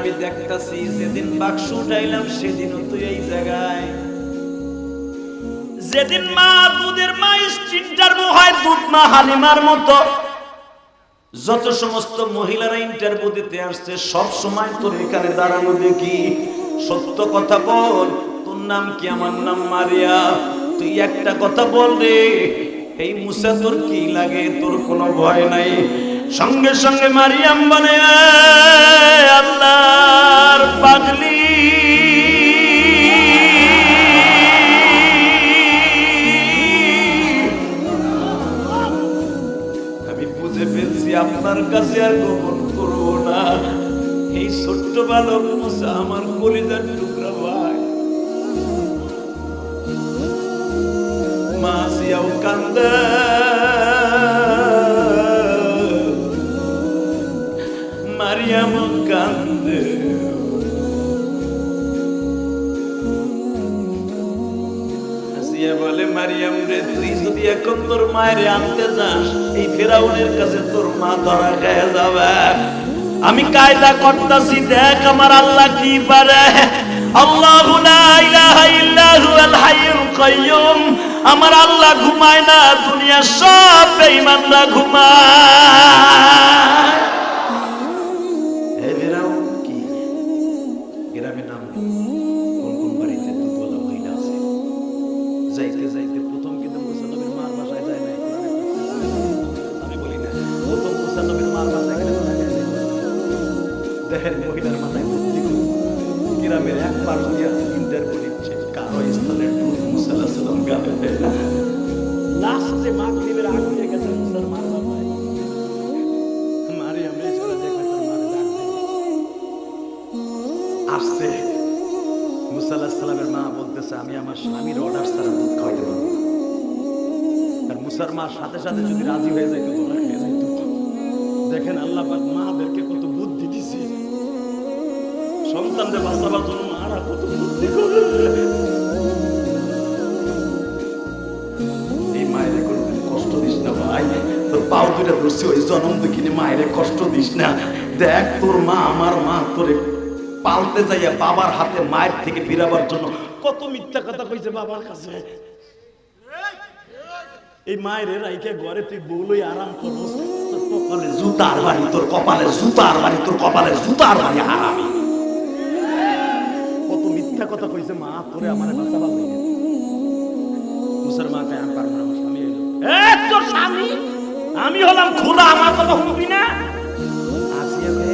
আমি দেখতাছি যেদিন বাক্স উঠাইলাম সেদিনও তুই এই জায়গায়। যেদিন মা দুধের মা ইন্টারভিউ হয়, দুধ মা হালিমার মতো যত সমস্ত মহিলারা ইন্টারভিউ দিতে আসছে, সব সময় তোর এখানে দাঁড়ানো দেখি। সত্য কথা বল, তোর নাম কি? আমার নাম মারিয়া। তুই একটা কথা বল রে, এই মুসা তোর কি লাগে? তোর কোনো ভয় নাই? সঙ্গে সঙ্গে মারিয়াম বলে, আল্লাহর পাগলি, আমি বুঝে ফেলছি আপনার কাছে আর গোপন করবো না। এই ছোট্ট বালক মুসা আমার কলিজার টুকরা ভাই। মাসিয়াও কান্দে, মারিয়াম কান্দে। আসিয়া বলে, মারিয়াম রে, তুই যদি এখন তোর মায়ের আনতে যাস, এই ফেরাউনের কাছে তোর মা ধরা খেয়ে যাবে। আমি কায়দা করতেছি, দেখ আমার আল্লাহ কি পারে। আল্লাহু লা ইলাহা ইল্লা হুয়াল হাইয়ুল কাইয়্যুম। আমার আল্লাহ ঘুমায় না, দুনিয়ার সব বেঈমানরা ঘুমায়। মহিলার মাথায় বুদ্ধি, গ্রামের এক পাশ দিয়ে ইন্টারভিউ নিচ্ছে, কারো স্থলের দুধ মুসা আলাইহিস সালাম গালে দেয় না। লাস্টে মাগরিবের আগ দিয়ে গেছে মুসার মার মাথায়। মারিয়াম রে চলে দেখে তার মারে ডাক দেয়। আসছে মুসা আলাইহিস সালামের মা বলতেছে, আমি আমার স্বামীর অর্ডার ছাড়া দুধ খাওয়াইতে পারবো না। আর মুসার মা সাথে সাথে যদি রাজি হয়ে যায় তো তোরা খেয়ে যাইতো। দেখেন আল্লাহ পাক মাদেরকে কত বুদ্ধি দিছে, সন্তানদের বাঁচাবার জন্য মারা কত বুদ্ধি করে। এই মায়ের কোনোদিন কষ্ট দিস না ভাই, তোর পাও দুটা ধরছি ওই জন্ম দেখিনি, মায়ের কষ্ট দিস না। দেখ তোর মা আমার মা তোরে পালতে যাইয়া বাবার হাতে মায়ের থেকে ফিরাবার জন্য কত মিথ্যা কথা কইছে বাবার কাছে। এই মায়ের রাইকে ঘরে তুই বউলই আরাম করছিস, তোর কপালে জুতার বাড়ি, তোর কপালে জুতার বাড়ি, তোর কপালে জুতার বাড়ি হারামি। কত মিথ্যা কথা কইছে মা, তোরে আমারে বাঁচাবার লাগে। মুসার মা কে আমি পারবো না, আমার স্বামী এলো। এ তোর স্বামী? আমি হলাম খোদা, আমার কথা শুনবি না? আসিয়া বে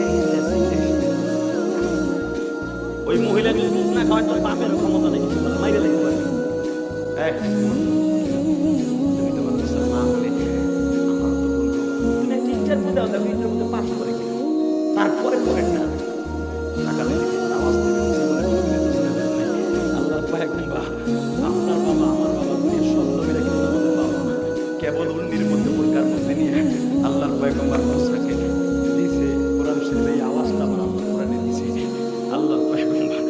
ওই মহিলা যদি না খাওয়ায় তোর বাপের ক্ষমতা নেই, মাইরে লাগতে পারবি। তুমি তোমার মুসার মা বলে আমার তো ভুল হবে, তুমি একটা ইন্টারভিউ দাও, দেখো ইন্টারভিউতে পাস করে কিনা, তারপরে করেন না টাকা লেগে আওয়াজ দেবে। আল্লাহ পায়গম্বর আপনার বাবা আমার বাবা দুনিয়ার সব নবীরা কিন্তু আমাদের বাবা, কেবল উন্নির মধ্যে মুরগার মধ্যে নিয়ে আল্লাহর পায়গম্বর মুসাকে দিয়েছে কোরআন শরীফে এই আওয়াজটা আমার আল্লাহ কোরআনে দিয়েছে। আল্লাহর পায়গম্বর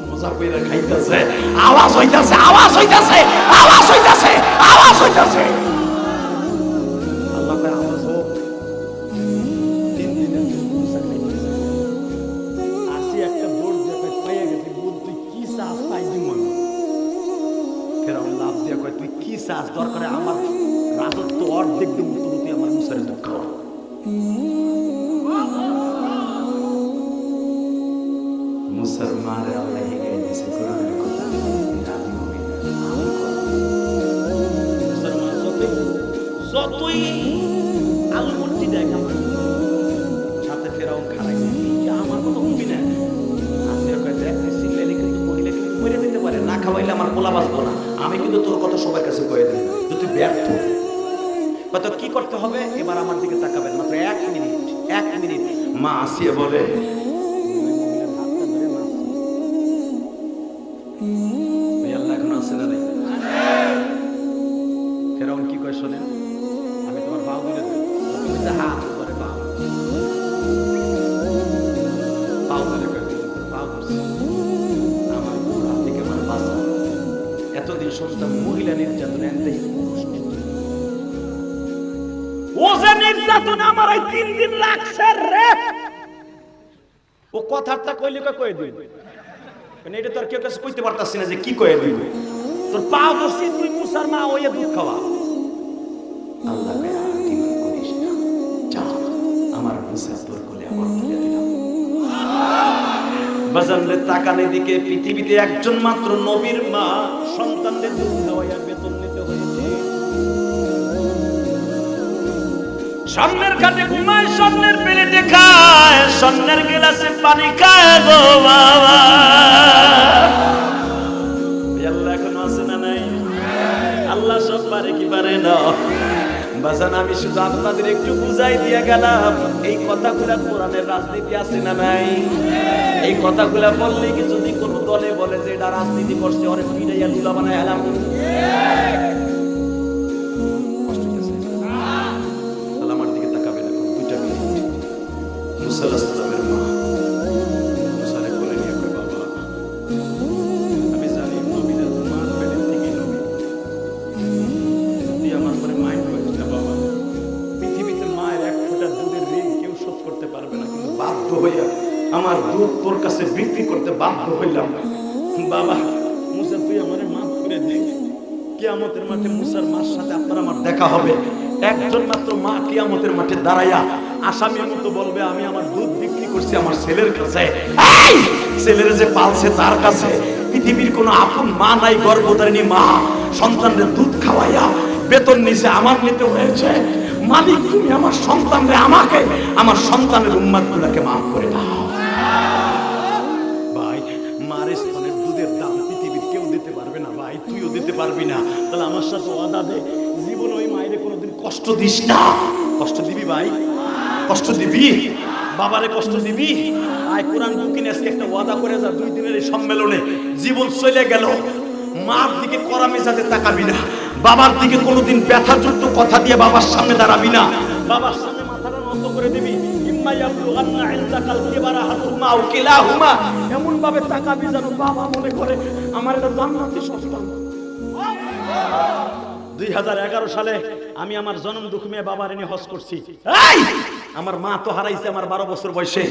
মজা কইরা খাইতেছে, আওয়াজ হইতাছে, আওয়াজ হইতাছে, আওয়াজ হইতাছে, আওয়াজ হইতাছে। আল্লাহ পায় আওয়াজ হোক। 3 দিনের মুসা খাইতেছে। আসি একটা দৌড় দিয়ে পাইয়া গেছে, বল তুই কি চাস তাই দিব। ফেরাউন লাভ দিয়ে কয় তুই কি চাস, দরকারে আমার রাজত্ব অর্ধেক দেব, তবু তুই আমার মুসারে দুধ খাওয়া। মুসার মারে আল্লাহ হেগাই দিয়েছে কোরআনের কথা, রাজি হবি না, আমি করব। মুসার মা যতই আলু মূর্তি দেখ আমার সাথে ফেরাউন খারাইছে, যে আমার কথা শুনবি না। আসিয়া কয় দেখ তুই সিগলাইলে কিন্তু মহিলা কিন্তু মরে দিতে পারে, না খাওয়াইলে আমার পোলা বাঁচবো না। আমি কিন্তু তোর কথা সবার কাছে কয়ে দিই, তুই ব্যর্থ। কত কি করতে হবে এবার আমার দিকে তাকাবেন, মাত্র 1 মিনিট, 1 মিনিট। মা আসিয়া বলে ফেরাউন কি কয় শোনেন, আমি তোমার পা ধরে দেব, তুমি তো হাত ধরে পাও পাও ধরে পাও ধরছি, আমার হাত থেকে আমার বাঁচা। এতদিন শুনতাম মহিলা নির্যাতন, একটাই ও যে নির্যাতন আমার এই 3 দিন লাগছে রে। ও কথাটা কইলে কয়ে দিই, মানে এটা তো আর কেউ কাছে কইতে পারতাছি না যে কি কয়ে দিই। তোর পা ধরছি, তুই মুসার মা হইয়া দুধ খাওয়া। আল্লাহ করিস না, যা আমার মুসা তোর কোলে আমার তুলে দিলাম। বাজানদের তাকানের দিকে পৃথিবীতে একজন মাত্র নবীর মা সন্তানদের দুধ খাওয়াইয়া বেতন নিতে হয়েছে। সামনের খাটে ঘুমায়, সামনের প্লেটে খায়, সামনের গ্লাসে পানি খায় গো বাবা। আল্লাহ এখনো আছে না নাই? আল্লাহ সব পারে কি পারে না? বাজান আমি শুধু আপনাদের একটু বুঝাই দিয়ে গেলাম, এই কথাগুলা কোরআনের রাজনীতি আছে না নাই? এই কথাগুলা বললে কি যদি কোনো দলে বলে যে এটা রাজনীতি করছে, ওরে পিড়াইয়া লুলা বানায় এলাম, আমার দিকে তাকাবে না। 2টা মিনিট। মুসা আলাইহিস সালামের মা মুসারে কোলে নিয়ে কয় বাবা আমি জানি নবীরা তোমার পেটের থেকে নবী, তুই আমার পরে মাইন্ড করিস না বাবা। পৃথিবীতে মায়ের 1 ফোঁটা দুধের ঋণ কেউ শোধ করতে পারবে না, কিন্তু বাধ্য হইয়া আমার দুধ তোর কাছে বিক্রি করতে বাধ্য হইলাম। বাবা মুসা তুই আমারে মাফ করে দে। কিয়ামতের মাঠে মুসার মার সাথে আপনার আমার দেখা হবে। একজন মাত্র মা কিয়ামতের মাঠে দাঁড়াইয়া আসামির মতো বলবে আমি আমার দুধ বিক্রি করছি আমার ছেলের কাছে। ছেলের যে পালছে তার কাছে। পৃথিবীর কোনো আপন মা নাই, গর্ভধারিণী মা সন্তানদের দুধ খাওয়াইয়া বেতন নিছে আমার নিতে হয়েছে। মালিক তুমি আমার সন্তানরে, আমাকে আমার সন্তানের উম্মাতগুলোকে মাফ করে দাও। ভাই মার স্তনের দুধের দাম পৃথিবীর কেউ দিতে পারবে না ভাই, তুইও দিতে পারবি না। তাহলে আমার সাথে ওয়াদা দে, জীবন ওই মায়েরে কোনোদিন কষ্ট দিস না। কষ্ট দিবি ভাই? কষ্ট দিবি? বাবারে কষ্ট দিবি? আয় কোরআন বুকিনে আজকে একটা ওয়াদা করে যা, 2 দিনের এই সম্মেলনে জীবন চলে গেল মার দিকে কড়া মেজাজে তাকাবি না, বাবার দিকে কোনোদিন ব্যথাযুক্ত কথা দিয়ে বাবার সামনে দাঁড়াবি না, বাবার সামনে মাথাটা নত করে দিবি। এমন ভাবে তাকাবি যেন বাবা মনে করে আমার এটা জান্নাতি সন্তান। 2011 সালে আমি আমার জন্ম দুঃখ নিয়ে বাবার এনে হজ করছি। আমার মা তো হারাইছে আমার 12 বছর বয়সে।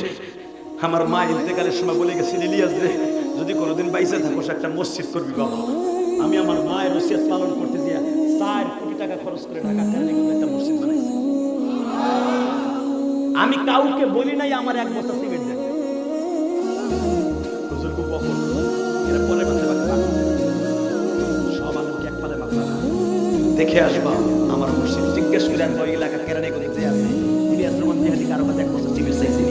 আমার মা ইন্তেকালের সময় বলে গেছিল, ইলিয়াস রে, যদি কোনোদিন বাইসে থাকোস একটা মসজিদ করবি বাবা। আমি আমার মায়ের ওসিয়ত পালন করতে দিয়া 4 কোটি টাকা খরচ করে ঢাকা কেরানীগঞ্জে একটা মসজিদ বানাইছি। আমি কাউকে বলি নাই আমার 1 বস্তা সিমেন্ট দেন। হুজুর খুব বকল, এরা পরে বাঁচে বাঁচে সব আলোকে এক পালে বাঁচা দেখে আসবা আমার মসজিদ। জিজ্ঞেস করে আনবো ওই এলাকা কেরানীগঞ্জে যে আছে ইলিয়াস রহমান জিহাদি কারো কাছে 1 বস্তা সিমেন্ট চাইছি।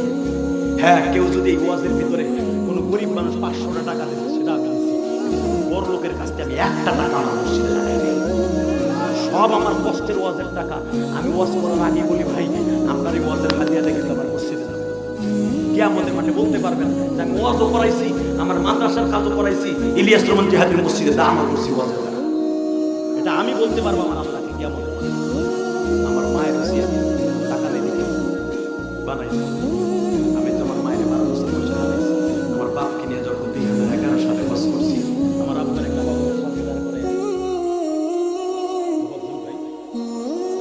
হ্যাঁ, কেউ যদি এই ওয়াজের ভিতরে কোনো গরিব মানুষ 500 টাকা দিচ্ছে সেটা আমি দিচ্ছি, বড় লোকের কাছ থেকে আমি 1 টাকা আমার মসজিদে লাগাই দিই। সব আমার কষ্টের ওয়াজের টাকা। আমি ওয়াজ করার আগে বলি, ভাই আপনার এই ওয়াজের হাদিয়া দেখে আমার মসজিদে যাবে। কিয়ামতের মাঠে বলতে পারবেন যে আমি ওয়াজও করাইছি, আমার মাদ্রাসার কাজও করাইছি, ইলিয়াস রহমান জিহাদির মসজিদে দান করছি ওয়াজের টাকা। এটা আমি বলতে পারবো আমার আল্লাহকে কিয়ামতের মাঠে। আমার মায়ের ওসিয়ত টাকা দিয়ে দিকে বানাইছি। আমি তো আমার মায়ের 12 বছর বয়সে হারাইছি। আমার বাপকে নিয়ে যখন 2011 সালে ওয়াজ করছি, আমার আব্বার একটা বাবা সন্তান করে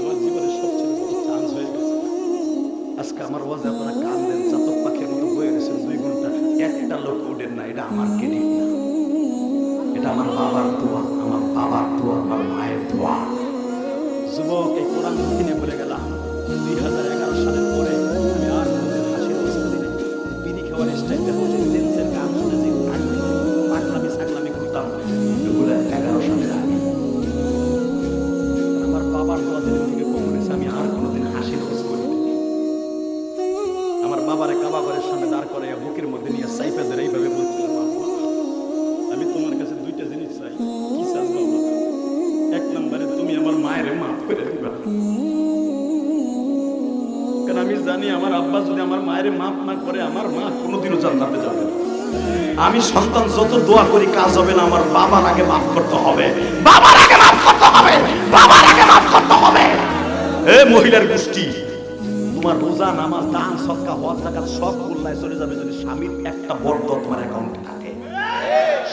আমার জীবনের সবচেয়ে বড় চান্স হয়ে গেছে। আজকে আমার ওয়াজে আপনারা কান দেন, চাতক পাখির মতো বয়ে গেছেন 2 ঘন্টা, একটা লোক উঠেন না। এটা আমার ক্রেডিট না, এটা আমার বাবার দোয়া, আমার বাবার দোয়া, আমার মায়ের দোয়া। যুবক, এই কোরআন কিনে বলে গেলাম 2011 সালের পরে আমি আর হাসির অবস্থা দিই। বিড়ি খাওয়ার স্টাইলটা হচ্ছে জেন্সের গান শুনে যে পাগলামি ছাগলামি করতাম, এগুলো 11 সালের আগে। আমার বাবার দোয়া যেদিন থেকে কম হয়েছে, আমি আর কোনোদিন হাসির অবস্থা করি। আমার বাবারে কাবা ঘরের সামনে দাঁড় করে বুকের মধ্যে নিয়ে সাইফা ধরে এইভাবে বলছিলাম, আমি তোমার কাছে 2টা জিনিস চাই। কি চাস বাবা? 1 নম্বরে তুমি আমার মায়ের মাফ করে দিবা, কারণ আমি জানি আমার আব্বা যদি আমার মায়ের মাফ না করে আমার মা কোনোদিনও জান্নাতে যাবে না। আমি সন্তান যত দোয়া করি কাজ হবে না, আমার বাবার আগে মাফ করতে হবে, বাবার আগে মাফ করতে হবে, বাবার আগে মাফ করতে হবে। এ মহিলার গোষ্ঠী, তোমার রোজা নামাজ দান সদকা হজ যাকাত সব কল্যাণে চলে যাবে যদি স্বামীর একটা বরদোয়া তোমার অ্যাকাউন্টে থাকে।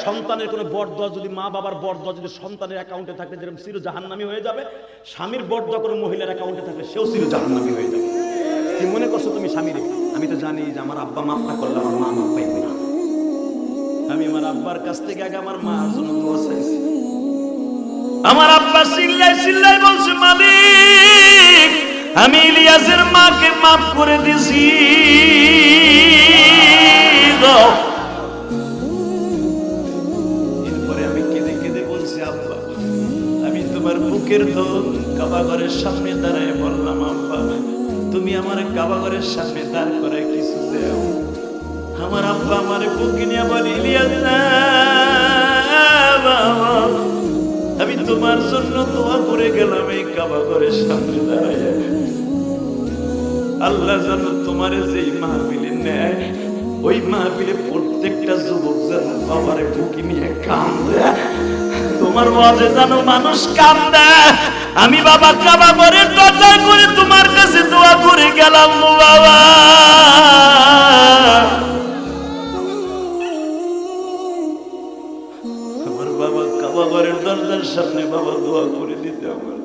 সন্তানের কোনো বরদোয়া যদি, মা বাবার বরদোয়া যদি সন্তানের অ্যাকাউন্টে থাকে, যেরকম চির জাহান্নামী হয়ে যাবে, স্বামীর বরদোয়া কোনো মহিলার অ্যাকাউন্টে থাকলে সেও চির জাহান্নামী হয়ে যাবে। কি মনে করছো তুমি স্বামীর? আমি তো জানি যে আমার আব্বা মাফ না করলে আমার মা মাফ পাইবে না। আমি আমার আব্বার কাছ থেকে আগে আমার মার জন্য দোয়া চাইছি। আমার আব্বা চিল্লাই চিল্লাই বলছে, মালিক আমি ইলিয়াসের মাকে মাফ করে দিছি। এরপরে আমি কেঁদে কেঁদে বলছি, আব্বা আমি তোমার বুকের ধন কাবা ঘরের সামনে দাঁড়ায় বললাম, আব্বা তুমি আমার কাবা ঘরের সামনে দাঁড় করে কিছু দেও। আমার আব্বা আমার বুকে নিয়ে বলে, ইলিয়াস বাবা আমি তোমার জন্য দোয়া করে গেলাম এই কাবা ঘরের সামনে দাঁড়ায়। আল্লাহ জানো তোমার যে মাহফিলে নেয়, ওই মাহফিলে প্রত্যেকটা যুবক যেন বাবারে বুকে নিয়ে কান্দে। তোমার ওয়াজে জানো মানুষ কান্দে। আমি বাবা কাবা ঘরের দরজা করে তোমার কাছে দোয়া করে গেলাম বাবা। আমার বাবা কাবা ঘরের দরজার সামনে বাবা দোয়া করে দিতে। আমার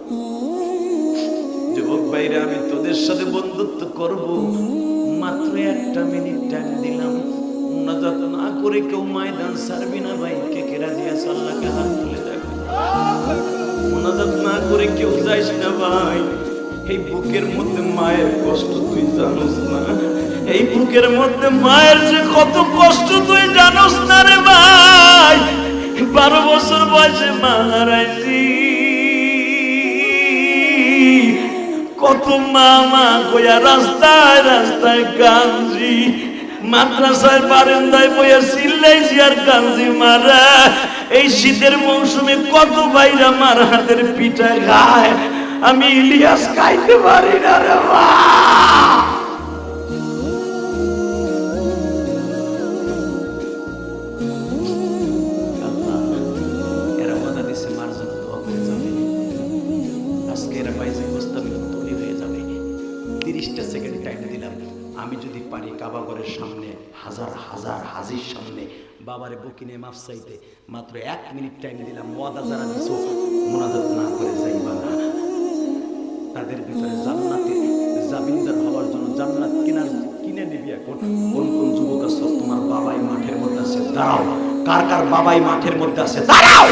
যুবক ভাইরা, আমি তোদের সাথে বন্ধুত্ব করব, মাত্র 1 মিনিট টাইম দিলাম। মুনাজাত না করে কেউ ময়দান ছাড়বি না ভাই। কে কে রাজি আছে আল্লাহকে হাত তুলে দেখ। মুনাজাত না করে কেউ যাইস না ভাই। এই বুকের মধ্যে মায়ের কষ্ট তুই জানোস না। এই বুকের মধ্যে মায়ের যে কত কষ্ট তুই জানোস না রে ভাই। 12 বছর বয়সে মা হারাইছি। কত মা কইয়া রাস্তায় রাস্তায় কাঁদছি, মাদ্রাসায় বারান্দায় বইয়া চিল্লাইছি আর কাঁদছি মারা। এই শীতের মৌসুমে কত ভাইরা মার হাতের পিঠা খায়, আমি ইলিয়াস খাইতে পারি না রে মা। এরা কথা দিচ্ছে মার জন্য দোয়া করে যাবে। আজকে এরা পাইছে গোস্তামি তৈরি হয়ে যাবে। 30টা সেকেন্ড টাইম দিলাম। আমি যদি পারি কাবা ঘরের সামনে হাজার হাজার হাজির সামনে বাবারে বুকে নিয়ে মাফ চাইতে মাত্র 1 মিনিট টাইম দিলাম। ওয়াদা যারা দিছো মুনাজাত না করে যাইবা না, তাদের ভিতরে জান্নাতে জামিনদার হওয়ার জন্য জান্নাত কিনার কিনে নিবি এখন। কোন কোন যুবক আছে তোমার বাবাই মাঠের মধ্যে আছে, দাঁড়াও। কার কার বাবাই মাঠের মধ্যে আছে, দাঁড়াও।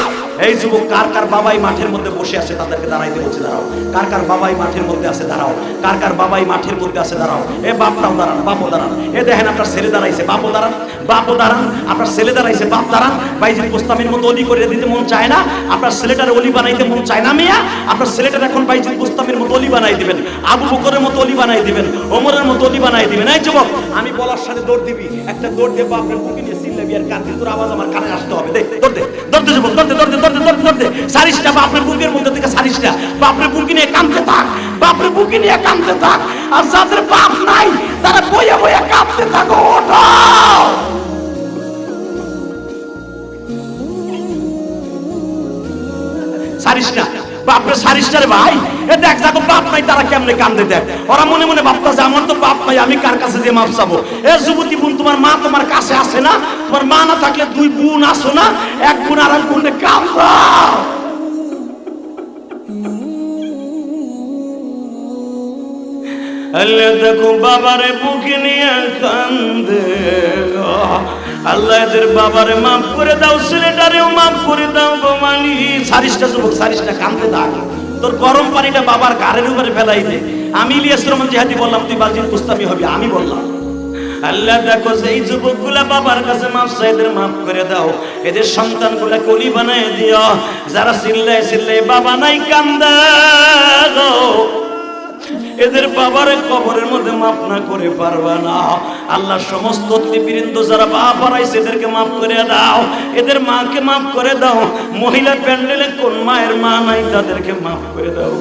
এই যুবক কার কার বাবাই মাঠের মধ্যে বসে আছে, তাদেরকে দাঁড়াইতে বলছে, দাঁড়াও। কার কার বাবাই মাঠের মধ্যে আছে, দাঁড়াও। কার কার বাবাই মাঠের মধ্যে আছে, দাঁড়াও। এ বাপটাও দাঁড়ান, বাপও দাঁড়ান। এ দেখেন আপনার ছেলে দাঁড়াইছে, বাপও দাঁড়ান, বাপও দাঁড়ান। আপনার ছেলে দাঁড়াইছে, বাপ দাঁড়ান। বাইজিদ বুস্তামির মতো অলি করে দিতে মন চায় না? আপনার ছেলেটার অলি বানাইতে মন চায় না মিয়া? আপনার ছেলেটার এখন বাইজিদ বুস্তামির মতো অলি বানাই দিবেন, আবু বকরের মতো অলি বানাই দিবেন, ওমরের মতো অলি বানাই দিবেন। এই যুবক, আমি বলার সাথে দৌড় দিবি, একটা দৌড় দিয়ে বাপরে বুকে নিয়ে চিল্লাবি আর কাঁদবি, তোর আওয়াজ আমার কানে আসতে হবে। দেখ দৌড় দে, দৌড় দে যুবক, দৌড় দে, দৌড় দে, দৌড় দে, দৌড় দে, দৌড় দে। সারিসটা বাপরের বুকের মধ্যে থেকে সারিসটা বাপরে বুকে নিয়ে কাঁদতে থাক, বাপরে বুকে নিয়ে কাঁদতে থাক। আর যাদের বাপ নাই তারা বইয়া বইয়া কাঁদতে থাকো। ওঠো সারিসটা বাপরে, সারিসটা রে ভাই। এ দেখ যাকে বাপ নাই তারা কেমনে কান্দে দেখ। ওরা মনে মনে ভাবতাছে আমার তো বাপ নাই, আমি কার কাছে যে মাপ চাবো? এ যুবতী বোন, তোমার মা তোমার কাছে আসে না? তোমার মা না থাকলে দুই বোন আসো না, এক বোন আর এক বোনে কান্দাও। আল্লাহ দেখো বাবারে বুকে নিয়ে কান্দে, আল্লাহ এদের বাবারে মাফ করে দাও, ছেলেটারেও মাফ করে দাও গো মালি। সারিসটা যুবক, সারিসটা কান্দে থাক, তোর গরম পানিটা বাবার গাড়ির উপরে ফেলাই দে। আমি ইলিয়াস রহমান জিহাদি বললাম, তুই বাইজিদ বুস্তামি হবি, আমি বললাম। আল্লাহ দেখো সেই যুবকগুলা বাবার কাছে মাফ চাই, এদের মাফ করে দাও, এদের সন্তানগুলা কলি বানায় দিও। যারা চিল্লায় চিল্লায় বাবা নাই কান্দে গো, এদের বাবারে কবরের মধ্যে মাফ না করে পারবা না। আল্লাহ সমস্ত অতিবৃন্দ যারা বাপ হারাইছে এদেরকে মাফ করে দাও, এদের মাকে মাফ করে দাও। মহিলা প্যান্ডেলে কোন মায়ের মা নাই তাদেরকে মাফ করে দাও।